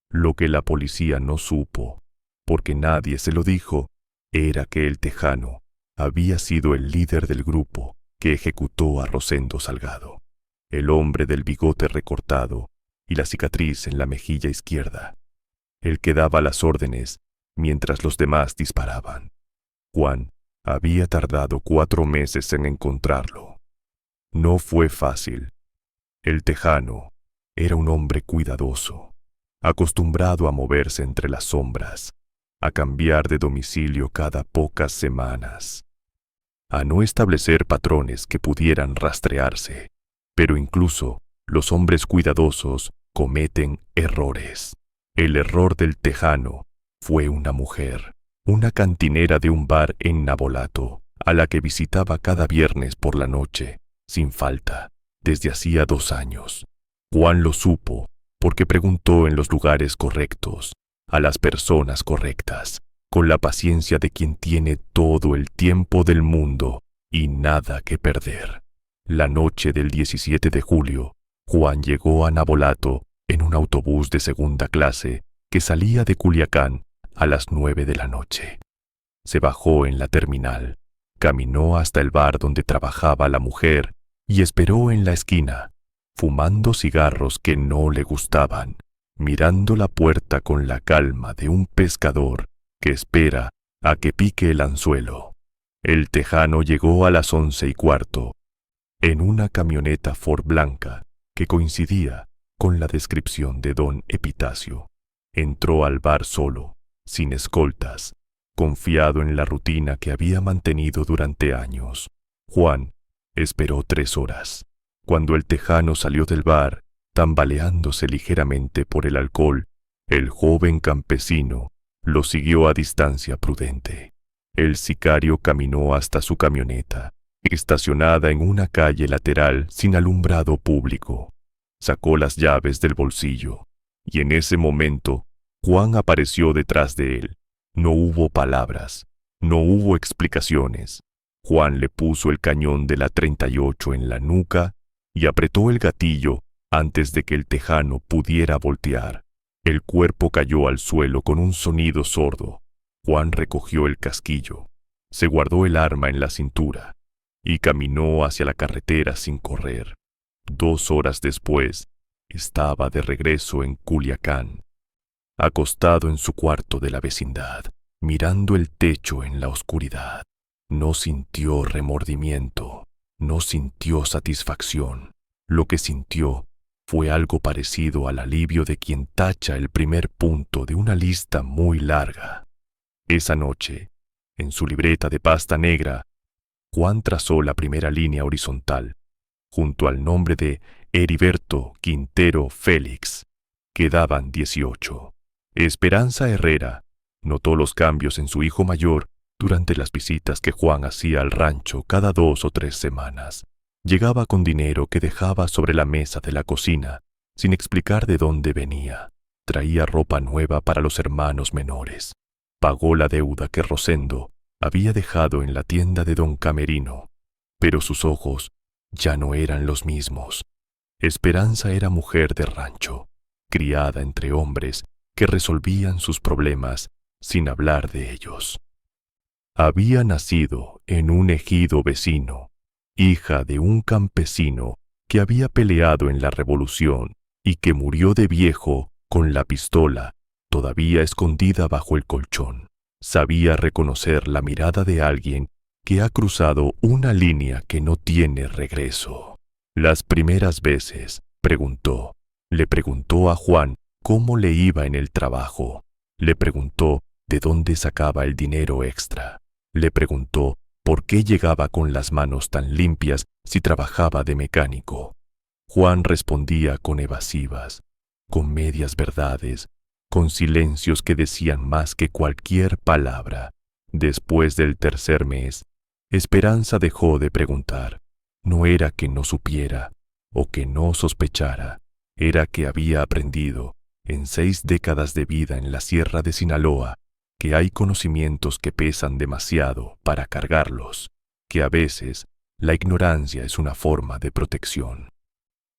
Lo que la policía no supo, porque nadie se lo dijo, era que el Tejano había sido el líder del grupo que ejecutó a Rosendo Salgado, el hombre del bigote recortado y la cicatriz en la mejilla izquierda, el que daba las órdenes mientras los demás disparaban. Juan había tardado 4 meses en encontrarlo. No fue fácil. El Tejano era un hombre cuidadoso, acostumbrado a moverse entre las sombras, a cambiar de domicilio cada pocas semanas, a no establecer patrones que pudieran rastrearse. Pero incluso los hombres cuidadosos cometen errores. El error del Tejano fue una mujer, una cantinera de un bar en Navolato, a la que visitaba cada viernes por la noche, sin falta, desde hacía 2 años. Juan lo supo porque preguntó en los lugares correctos, a las personas correctas, con la paciencia de quien tiene todo el tiempo del mundo y nada que perder. La noche del 17 de julio, Juan llegó a Navolato en un autobús de segunda clase que salía de Culiacán a las 9 de la noche. Se bajó en la terminal, caminó hasta el bar donde trabajaba la mujer y esperó en la esquina, fumando cigarros que no le gustaban, mirando la puerta con la calma de un pescador que espera a que pique el anzuelo. El Tejano llegó a las 11:15, en una camioneta Ford blanca que coincidía con la descripción de don Epitacio. Entró al bar solo, sin escoltas, confiado en la rutina que había mantenido durante años. Juan esperó 3 horas. Cuando el Tejano salió del bar, tambaleándose ligeramente por el alcohol, el joven campesino lo siguió a distancia prudente. El sicario caminó hasta su camioneta, estacionada en una calle lateral sin alumbrado público. Sacó las llaves del bolsillo, y en ese momento Juan apareció detrás de él. No hubo palabras, no hubo explicaciones. Juan le puso el cañón de la 38 en la nuca y apretó el gatillo antes de que el Tejano pudiera voltear. El cuerpo cayó al suelo con un sonido sordo. Juan recogió el casquillo, se guardó el arma en la cintura y caminó hacia la carretera sin correr. 2 horas después, estaba de regreso en Culiacán, acostado en su cuarto de la vecindad, mirando el techo en la oscuridad. No sintió remordimiento, no sintió satisfacción. Lo que sintió fue algo parecido al alivio de quien tacha el primer punto de una lista muy larga. Esa noche, en su libreta de pasta negra, Juan trazó la primera línea horizontal, junto al nombre de Heriberto Quintero Félix. Quedaban 18. Esperanza Herrera notó los cambios en su hijo mayor durante las visitas que Juan hacía al rancho cada 2 o 3 semanas. Llegaba con dinero que dejaba sobre la mesa de la cocina, sin explicar de dónde venía. Traía ropa nueva para los hermanos menores. Pagó la deuda que Rosendo había dejado en la tienda de don Camerino, pero sus ojos ya no eran los mismos. Esperanza era mujer de rancho, criada entre hombres que resolvían sus problemas sin hablar de ellos. Había nacido en un ejido vecino, hija de un campesino que había peleado en la Revolución y que murió de viejo con la pistola todavía escondida bajo el colchón. Sabía reconocer la mirada de alguien que ha cruzado una línea que no tiene regreso. Las primeras veces, le preguntó a Juan cómo le iba en el trabajo. Le preguntó de dónde sacaba el dinero extra. Le preguntó por qué llegaba con las manos tan limpias si trabajaba de mecánico. Juan respondía con evasivas, con medias verdades, con silencios que decían más que cualquier palabra. Después del tercer mes, Esperanza dejó de preguntar. No era que no supiera o que no sospechara, era que había aprendido, en 6 décadas de vida en la Sierra de Sinaloa, que hay conocimientos que pesan demasiado para cargarlos, que a veces la ignorancia es una forma de protección,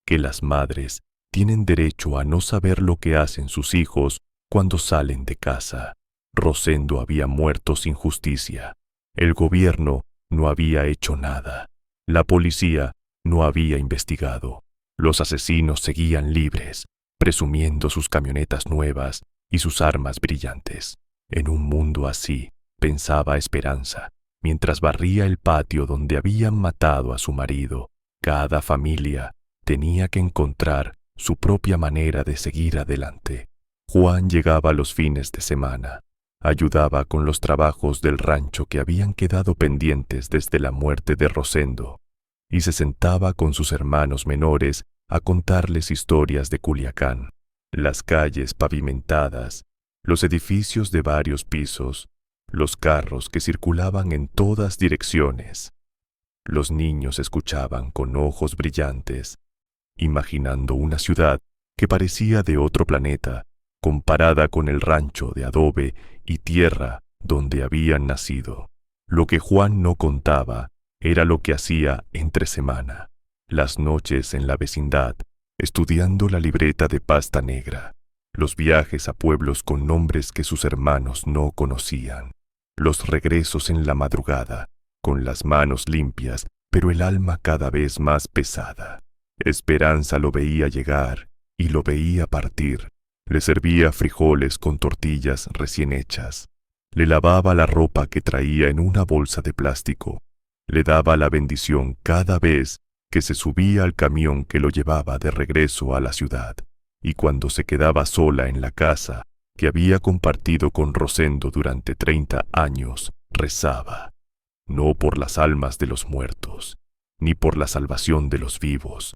que las madres tienen derecho a no saber lo que hacen sus hijos cuando salen de casa. Rosendo había muerto sin justicia. El gobierno no había hecho nada. La policía no había investigado. Los asesinos seguían libres, presumiendo sus camionetas nuevas y sus armas brillantes. En un mundo así, pensaba Esperanza, mientras barría el patio donde habían matado a su marido, cada familia tenía que encontrar su propia manera de seguir adelante. Juan llegaba los fines de semana, ayudaba con los trabajos del rancho que habían quedado pendientes desde la muerte de Rosendo, y se sentaba con sus hermanos menores a contarles historias de Culiacán, las calles pavimentadas, los edificios de varios pisos, los carros que circulaban en todas direcciones. Los niños escuchaban con ojos brillantes, imaginando una ciudad que parecía de otro planeta, comparada con el rancho de adobe y tierra donde habían nacido. Lo que Juan no contaba era lo que hacía entre semana, las noches en la vecindad, estudiando la libreta de pasta negra, los viajes a pueblos con nombres que sus hermanos no conocían, los regresos en la madrugada, con las manos limpias, pero el alma cada vez más pesada. Esperanza lo veía llegar y lo veía partir. Le servía frijoles con tortillas recién hechas. Le lavaba la ropa que traía en una bolsa de plástico. Le daba la bendición cada vez que se subía al camión que lo llevaba de regreso a la ciudad. Y cuando se quedaba sola en la casa que había compartido con Rosendo durante 30 años, rezaba, no por las almas de los muertos, ni por la salvación de los vivos.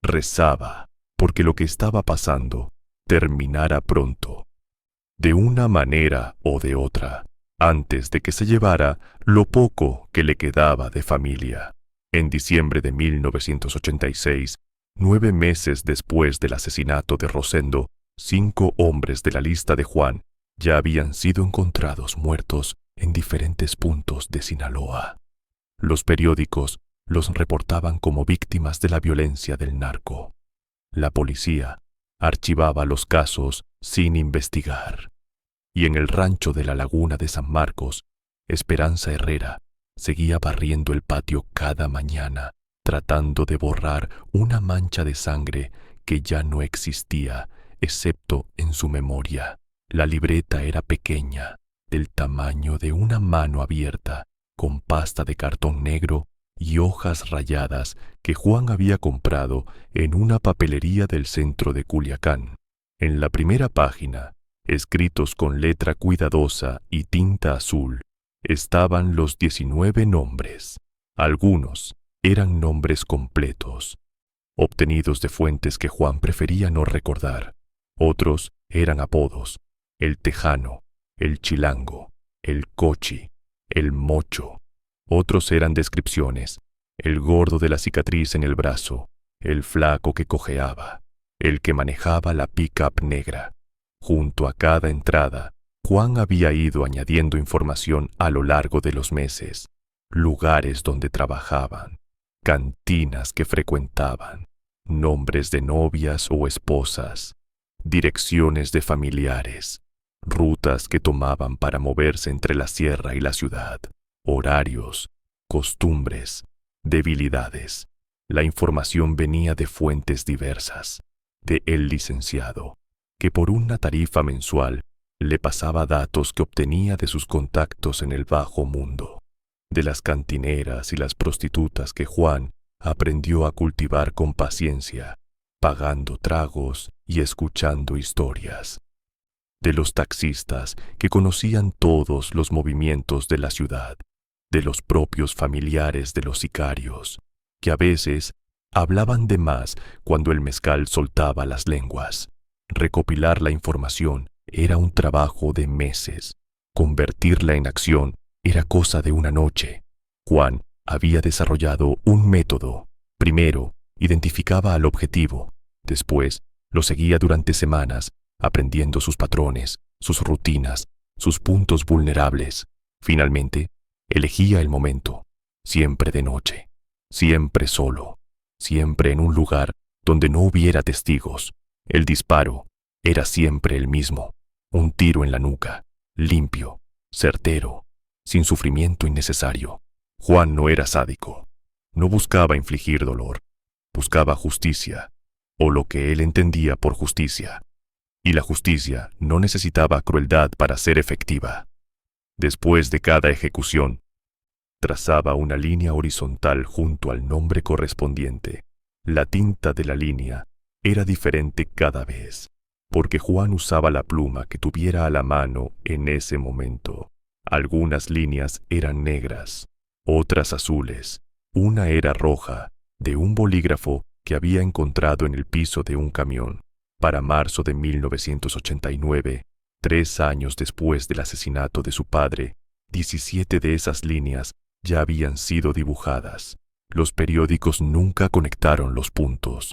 Rezaba porque lo que estaba pasando terminara pronto, de una manera o de otra, antes de que se llevara lo poco que le quedaba de familia. En diciembre de 1986, 9 meses después del asesinato de Rosendo, 5 hombres de la lista de Juan ya habían sido encontrados muertos en diferentes puntos de Sinaloa. Los periódicos los reportaban como víctimas de la violencia del narco. La policía archivaba los casos sin investigar. Y en el rancho de la Laguna de San Marcos, Esperanza Herrera seguía barriendo el patio cada mañana, tratando de borrar una mancha de sangre que ya no existía, excepto en su memoria. La libreta era pequeña, del tamaño de una mano abierta, con pasta de cartón negro y hojas rayadas que Juan había comprado en una papelería del centro de Culiacán. En la primera página, escritos con letra cuidadosa y tinta azul, estaban los 19 nombres. Algunos eran nombres completos, obtenidos de fuentes que Juan prefería no recordar. Otros eran apodos: el Tejano, el Chilango, el Cochi, el Mocho. Otros eran descripciones: el gordo de la cicatriz en el brazo, el flaco que cojeaba, el que manejaba la pick-up negra. Junto a cada entrada, Juan había ido añadiendo información a lo largo de los meses: lugares donde trabajaban, cantinas que frecuentaban, nombres de novias o esposas, direcciones de familiares, rutas que tomaban para moverse entre la sierra y la ciudad, horarios, costumbres, debilidades. La información venía de fuentes diversas, de el licenciado, que por una tarifa mensual le pasaba datos que obtenía de sus contactos en el bajo mundo, de las cantineras y las prostitutas que Juan aprendió a cultivar con paciencia, pagando tragos y escuchando historias, de los taxistas que conocían todos los movimientos de la ciudad, de los propios familiares de los sicarios, que a veces hablaban de más cuando el mezcal soltaba las lenguas. Recopilar la información era un trabajo de meses. Convertirla en acción era cosa de una noche. Juan había desarrollado un método. Primero, identificaba al objetivo. Después, lo seguía durante semanas, aprendiendo sus patrones, sus rutinas, sus puntos vulnerables. Finalmente, elegía el momento, siempre de noche, siempre solo, siempre en un lugar donde no hubiera testigos. El disparo era siempre el mismo, un tiro en la nuca, limpio, certero, sin sufrimiento innecesario. Juan no era sádico, no buscaba infligir dolor, buscaba justicia, o lo que él entendía por justicia. Y la justicia no necesitaba crueldad para ser efectiva. Después de cada ejecución, trazaba una línea horizontal junto al nombre correspondiente. La tinta de la línea era diferente cada vez, porque Juan usaba la pluma que tuviera a la mano en ese momento. Algunas líneas eran negras, otras azules. Una era roja, de un bolígrafo que había encontrado en el piso de un camión. Para marzo de 1989, 3 años después del asesinato de su padre, 17 de esas líneas ya habían sido dibujadas. Los periódicos nunca conectaron los puntos.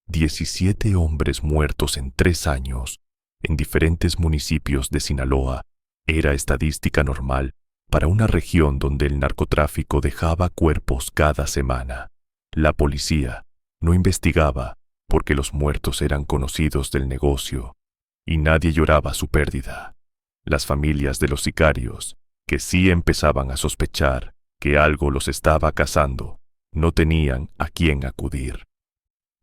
17 hombres muertos en 3 años, en diferentes municipios de Sinaloa, era estadística normal para una región donde el narcotráfico dejaba cuerpos cada semana. La policía no investigaba porque los muertos eran conocidos del negocio y nadie lloraba su pérdida. Las familias de los sicarios, que sí empezaban a sospechar que algo los estaba cazando, no tenían a quién acudir.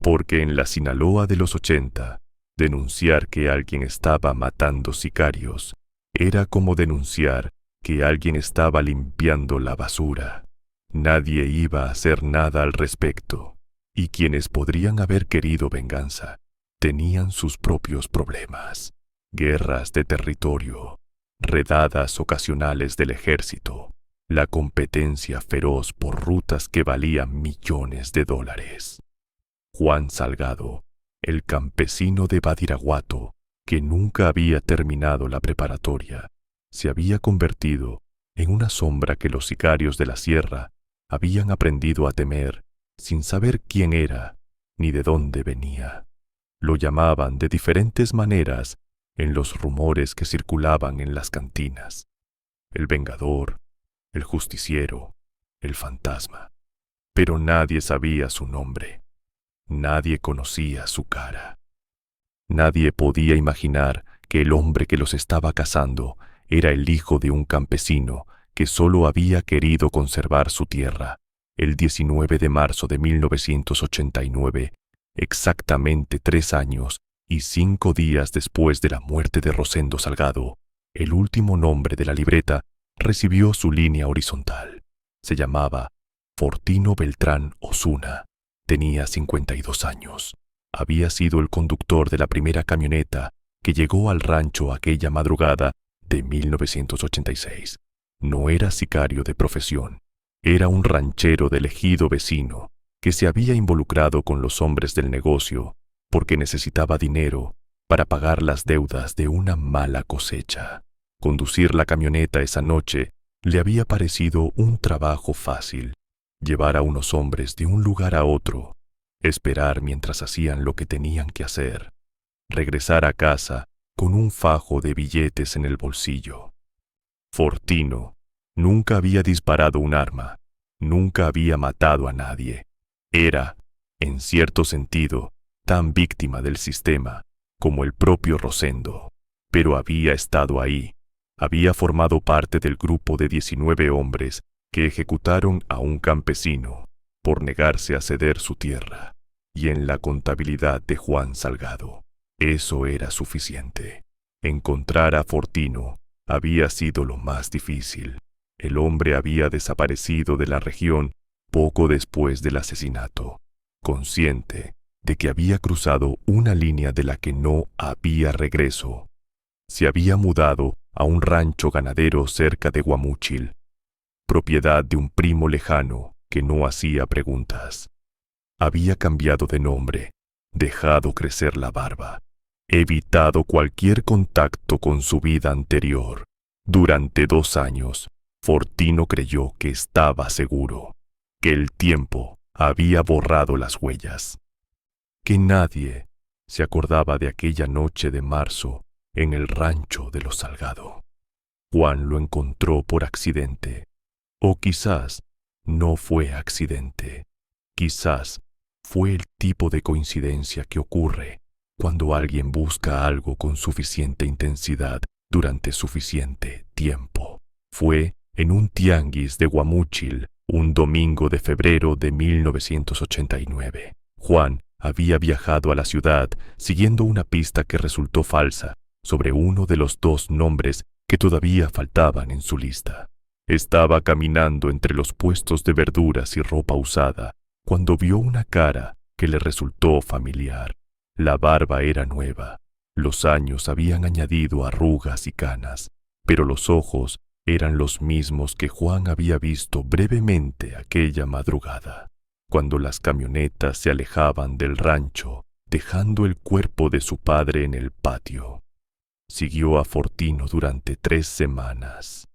Porque en la Sinaloa de los 80, denunciar que alguien estaba matando sicarios era como denunciar que alguien estaba limpiando la basura. Nadie iba a hacer nada al respecto, y quienes podrían haber querido venganza tenían sus propios problemas. Guerras de territorio, redadas ocasionales del ejército, la competencia feroz por rutas que valían millones de dólares. Juan Salgado, el campesino de Badiraguato, que nunca había terminado la preparatoria, se había convertido en una sombra que los sicarios de la sierra habían aprendido a temer sin saber quién era ni de dónde venía. Lo llamaban de diferentes maneras en los rumores que circulaban en las cantinas: el vengador, el justiciero, el fantasma. Pero nadie sabía su nombre. Nadie conocía su cara. Nadie podía imaginar que el hombre que los estaba cazando era el hijo de un campesino que solo había querido conservar su tierra. El 19 de marzo de 1989, exactamente 3 años y 5 días después de la muerte de Rosendo Salgado, el último nombre de la libreta recibió su línea horizontal. Se llamaba Fortino Beltrán Osuna. Tenía 52 años. Había sido el conductor de la primera camioneta que llegó al rancho aquella madrugada de 1986. No era sicario de profesión. Era un ranchero del ejido vecino que se había involucrado con los hombres del negocio porque necesitaba dinero para pagar las deudas de una mala cosecha. Conducir la camioneta esa noche le había parecido un trabajo fácil. Llevar a unos hombres de un lugar a otro, esperar mientras hacían lo que tenían que hacer, regresar a casa con un fajo de billetes en el bolsillo. Fortino nunca había disparado un arma, nunca había matado a nadie. Era, en cierto sentido, tan víctima del sistema como el propio Rosendo, pero había estado ahí, había formado parte del grupo de 19 hombres que ejecutaron a un campesino por negarse a ceder su tierra, y en la contabilidad de Juan Salgado. Eso era suficiente. Encontrar a Fortino había sido lo más difícil. El hombre había desaparecido de la región poco después del asesinato, consciente de que había cruzado una línea de la que no había regreso. Se había mudado a un rancho ganadero cerca de Guamúchil, propiedad de un primo lejano que no hacía preguntas. Había cambiado de nombre, dejado crecer la barba, evitado cualquier contacto con su vida anterior. Durante 2 años, Fortino creyó que estaba seguro, que el tiempo había borrado las huellas, que nadie se acordaba de aquella noche de marzo en el rancho de los Salgado. Juan lo encontró por accidente, o quizás no fue accidente, quizás fue el tipo de coincidencia que ocurre cuando alguien busca algo con suficiente intensidad durante suficiente tiempo. Fue en un tianguis de Guamúchil, un domingo de febrero de 1989. Juan había viajado a la ciudad siguiendo una pista que resultó falsa sobre uno de los 2 nombres que todavía faltaban en su lista. Estaba caminando entre los puestos de verduras y ropa usada cuando vio una cara que le resultó familiar. La barba era nueva, los años habían añadido arrugas y canas, pero los ojos eran los mismos que Juan había visto brevemente aquella madrugada, cuando las camionetas se alejaban del rancho, dejando el cuerpo de su padre en el patio. Siguió a Fortino durante 3 semanas.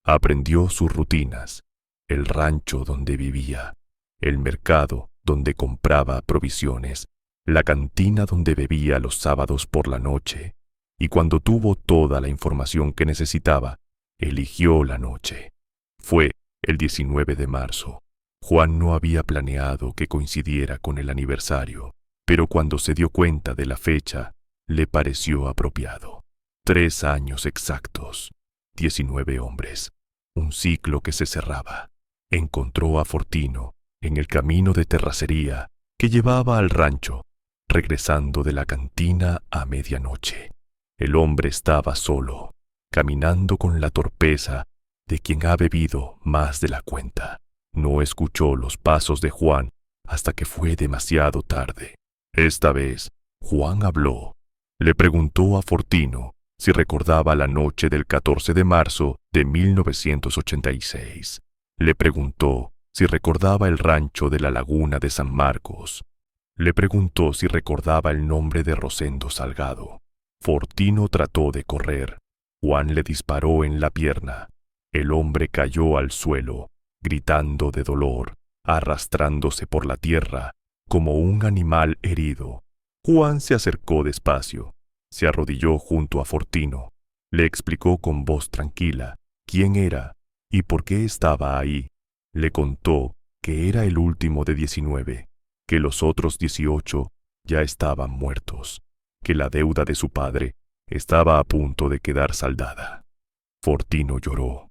Aprendió sus rutinas, el rancho donde vivía, el mercado donde compraba provisiones, la cantina donde bebía los sábados por la noche, y cuando tuvo toda la información que necesitaba, eligió la noche. Fue el 19 de marzo. Juan no había planeado que coincidiera con el aniversario, pero cuando se dio cuenta de la fecha, le pareció apropiado. 3 años exactos, 19 hombres, un ciclo que se cerraba. Encontró a Fortino en el camino de terracería que llevaba al rancho, regresando de la cantina a medianoche. El hombre estaba solo, caminando con la torpeza de quien ha bebido más de la cuenta. No escuchó los pasos de Juan hasta que fue demasiado tarde. Esta vez, Juan habló. Le preguntó a Fortino si recordaba la noche del 14 de marzo de 1986. Le preguntó si recordaba el rancho de la Laguna de San Marcos. Le preguntó si recordaba el nombre de Rosendo Salgado. Fortino trató de correr. Juan le disparó en la pierna. El hombre cayó al suelo, gritando de dolor, arrastrándose por la tierra como un animal herido. Juan se acercó despacio, se arrodilló junto a Fortino, le explicó con voz tranquila quién era y por qué estaba ahí. Le contó que era el último de 19, que los otros 18 ya estaban muertos, que la deuda de su padre estaba a punto de quedar saldada. Fortino lloró,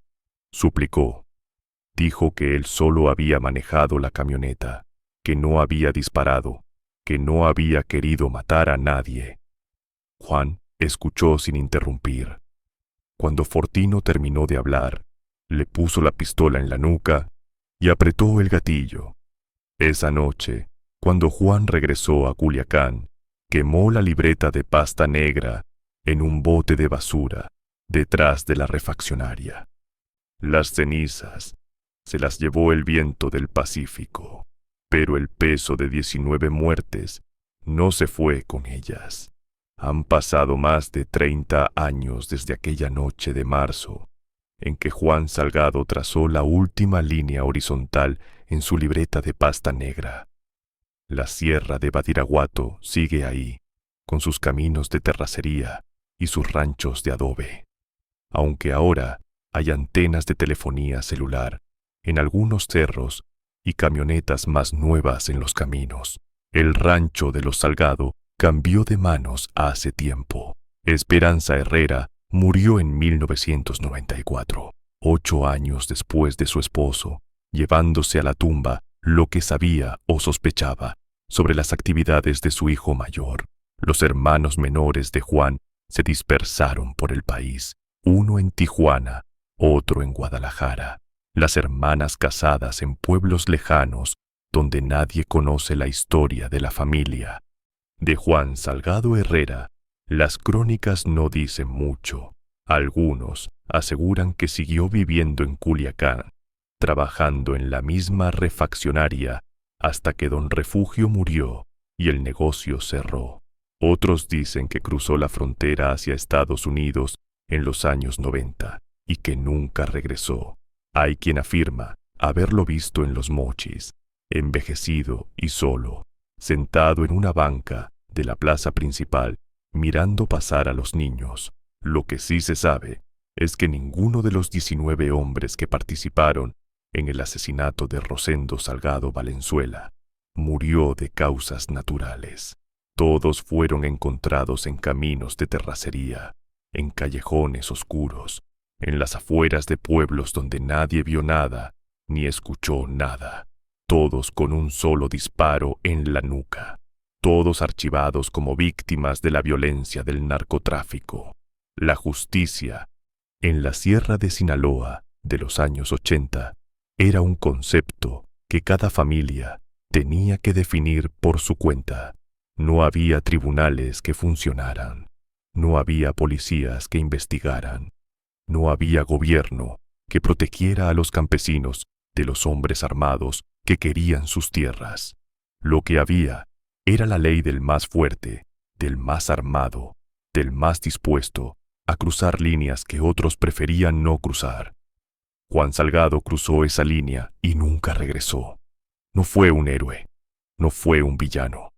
suplicó. Dijo que él solo había manejado la camioneta, que no había disparado, que no había querido matar a nadie. Juan escuchó sin interrumpir. Cuando Fortino terminó de hablar, le puso la pistola en la nuca y apretó el gatillo. Esa noche, cuando Juan regresó a Culiacán, quemó la libreta de pasta negra en un bote de basura detrás de la refaccionaria. Las cenizas se las llevó el viento del Pacífico, pero el peso de 19 muertes no se fue con ellas. Han pasado más de 30 años desde aquella noche de marzo, en que Juan Salgado trazó la última línea horizontal en su libreta de pasta negra. La sierra de Badiraguato sigue ahí, con sus caminos de terracería y sus ranchos de adobe. Aunque ahora hay antenas de telefonía celular en algunos cerros y camionetas más nuevas en los caminos, el rancho de los Salgado cambió de manos hace tiempo. Esperanza Herrera murió en 1994, 8 años después de su esposo, llevándose a la tumba lo que sabía o sospechaba sobre las actividades de su hijo mayor. Los hermanos menores de Juan se dispersaron por el país, uno en Tijuana, otro en Guadalajara. Las hermanas casadas en pueblos lejanos donde nadie conoce la historia de la familia. De Juan Salgado Herrera, las crónicas no dicen mucho. Algunos aseguran que siguió viviendo en Culiacán, trabajando en la misma refaccionaria hasta que don Refugio murió y el negocio cerró. Otros dicen que cruzó la frontera hacia Estados Unidos en los años 90 y que nunca regresó. Hay quien afirma haberlo visto en Los Mochis, envejecido y solo, sentado en una banca de la plaza principal, mirando pasar a los niños. Lo que sí se sabe es que ninguno de los 19 hombres que participaron en el asesinato de Rosendo Salgado Valenzuela murió de causas naturales. Todos fueron encontrados en caminos de terracería, en callejones oscuros, en las afueras de pueblos donde nadie vio nada ni escuchó nada. Todos con un solo disparo en la nuca. Todos archivados como víctimas de la violencia del narcotráfico. La justicia, en la Sierra de Sinaloa de los años 80, era un concepto que cada familia tenía que definir por su cuenta. No había tribunales que funcionaran. No había policías que investigaran. No había gobierno que protegiera a los campesinos de los hombres armados que querían sus tierras. Lo que había era la ley del más fuerte, del más armado, del más dispuesto a cruzar líneas que otros preferían no cruzar. Juan Salgado cruzó esa línea y nunca regresó. No fue un héroe, no fue un villano.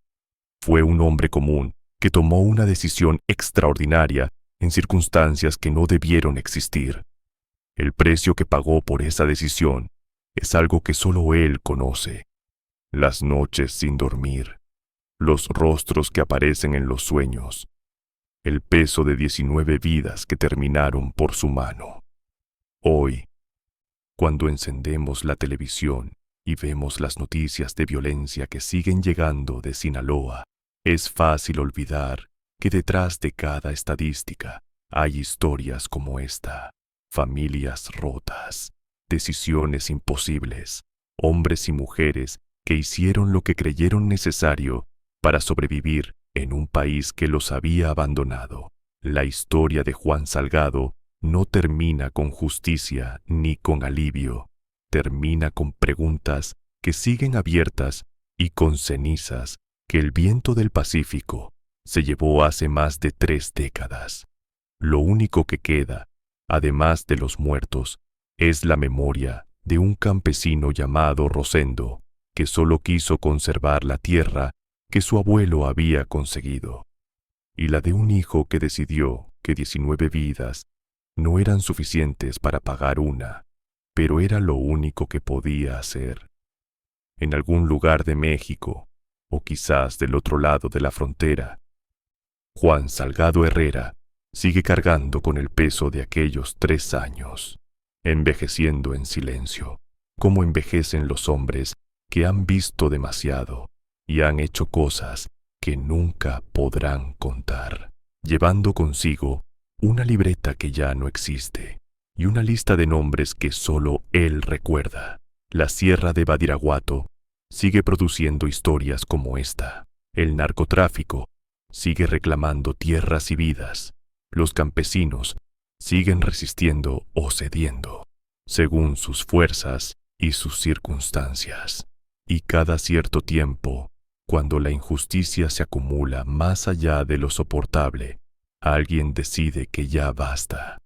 Fue un hombre común que tomó una decisión extraordinaria en circunstancias que no debieron existir. El precio que pagó por esa decisión es algo que solo él conoce. Las noches sin dormir, los rostros que aparecen en los sueños, el peso de 19 vidas que terminaron por su mano. Hoy, cuando encendemos la televisión y vemos las noticias de violencia que siguen llegando de Sinaloa, es fácil olvidar que detrás de cada estadística hay historias como esta, familias rotas, decisiones imposibles, hombres y mujeres que hicieron lo que creyeron necesario para sobrevivir en un país que los había abandonado. La historia de Juan Salgado no termina con justicia ni con alivio, termina con preguntas que siguen abiertas y con cenizas que el viento del Pacífico se llevó hace más de 3 décadas. Lo único que queda, además de los muertos, es la memoria de un campesino llamado Rosendo, que solo quiso conservar la tierra que su abuelo había conseguido, y la de un hijo que decidió que 19 vidas no eran suficientes para pagar una, pero era lo único que podía hacer. En algún lugar de México, o quizás del otro lado de la frontera, Juan Salgado Herrera sigue cargando con el peso de aquellos 3 años, envejeciendo en silencio, como envejecen los hombres que han visto demasiado y han hecho cosas que nunca podrán contar, llevando consigo una libreta que ya no existe y una lista de nombres que solo él recuerda. La Sierra de Badiraguato sigue produciendo historias como esta. El narcotráfico sigue reclamando tierras y vidas. Los campesinos siguen resistiendo o cediendo, según sus fuerzas y sus circunstancias. Y cada cierto tiempo, cuando la injusticia se acumula más allá de lo soportable, alguien decide que ya basta.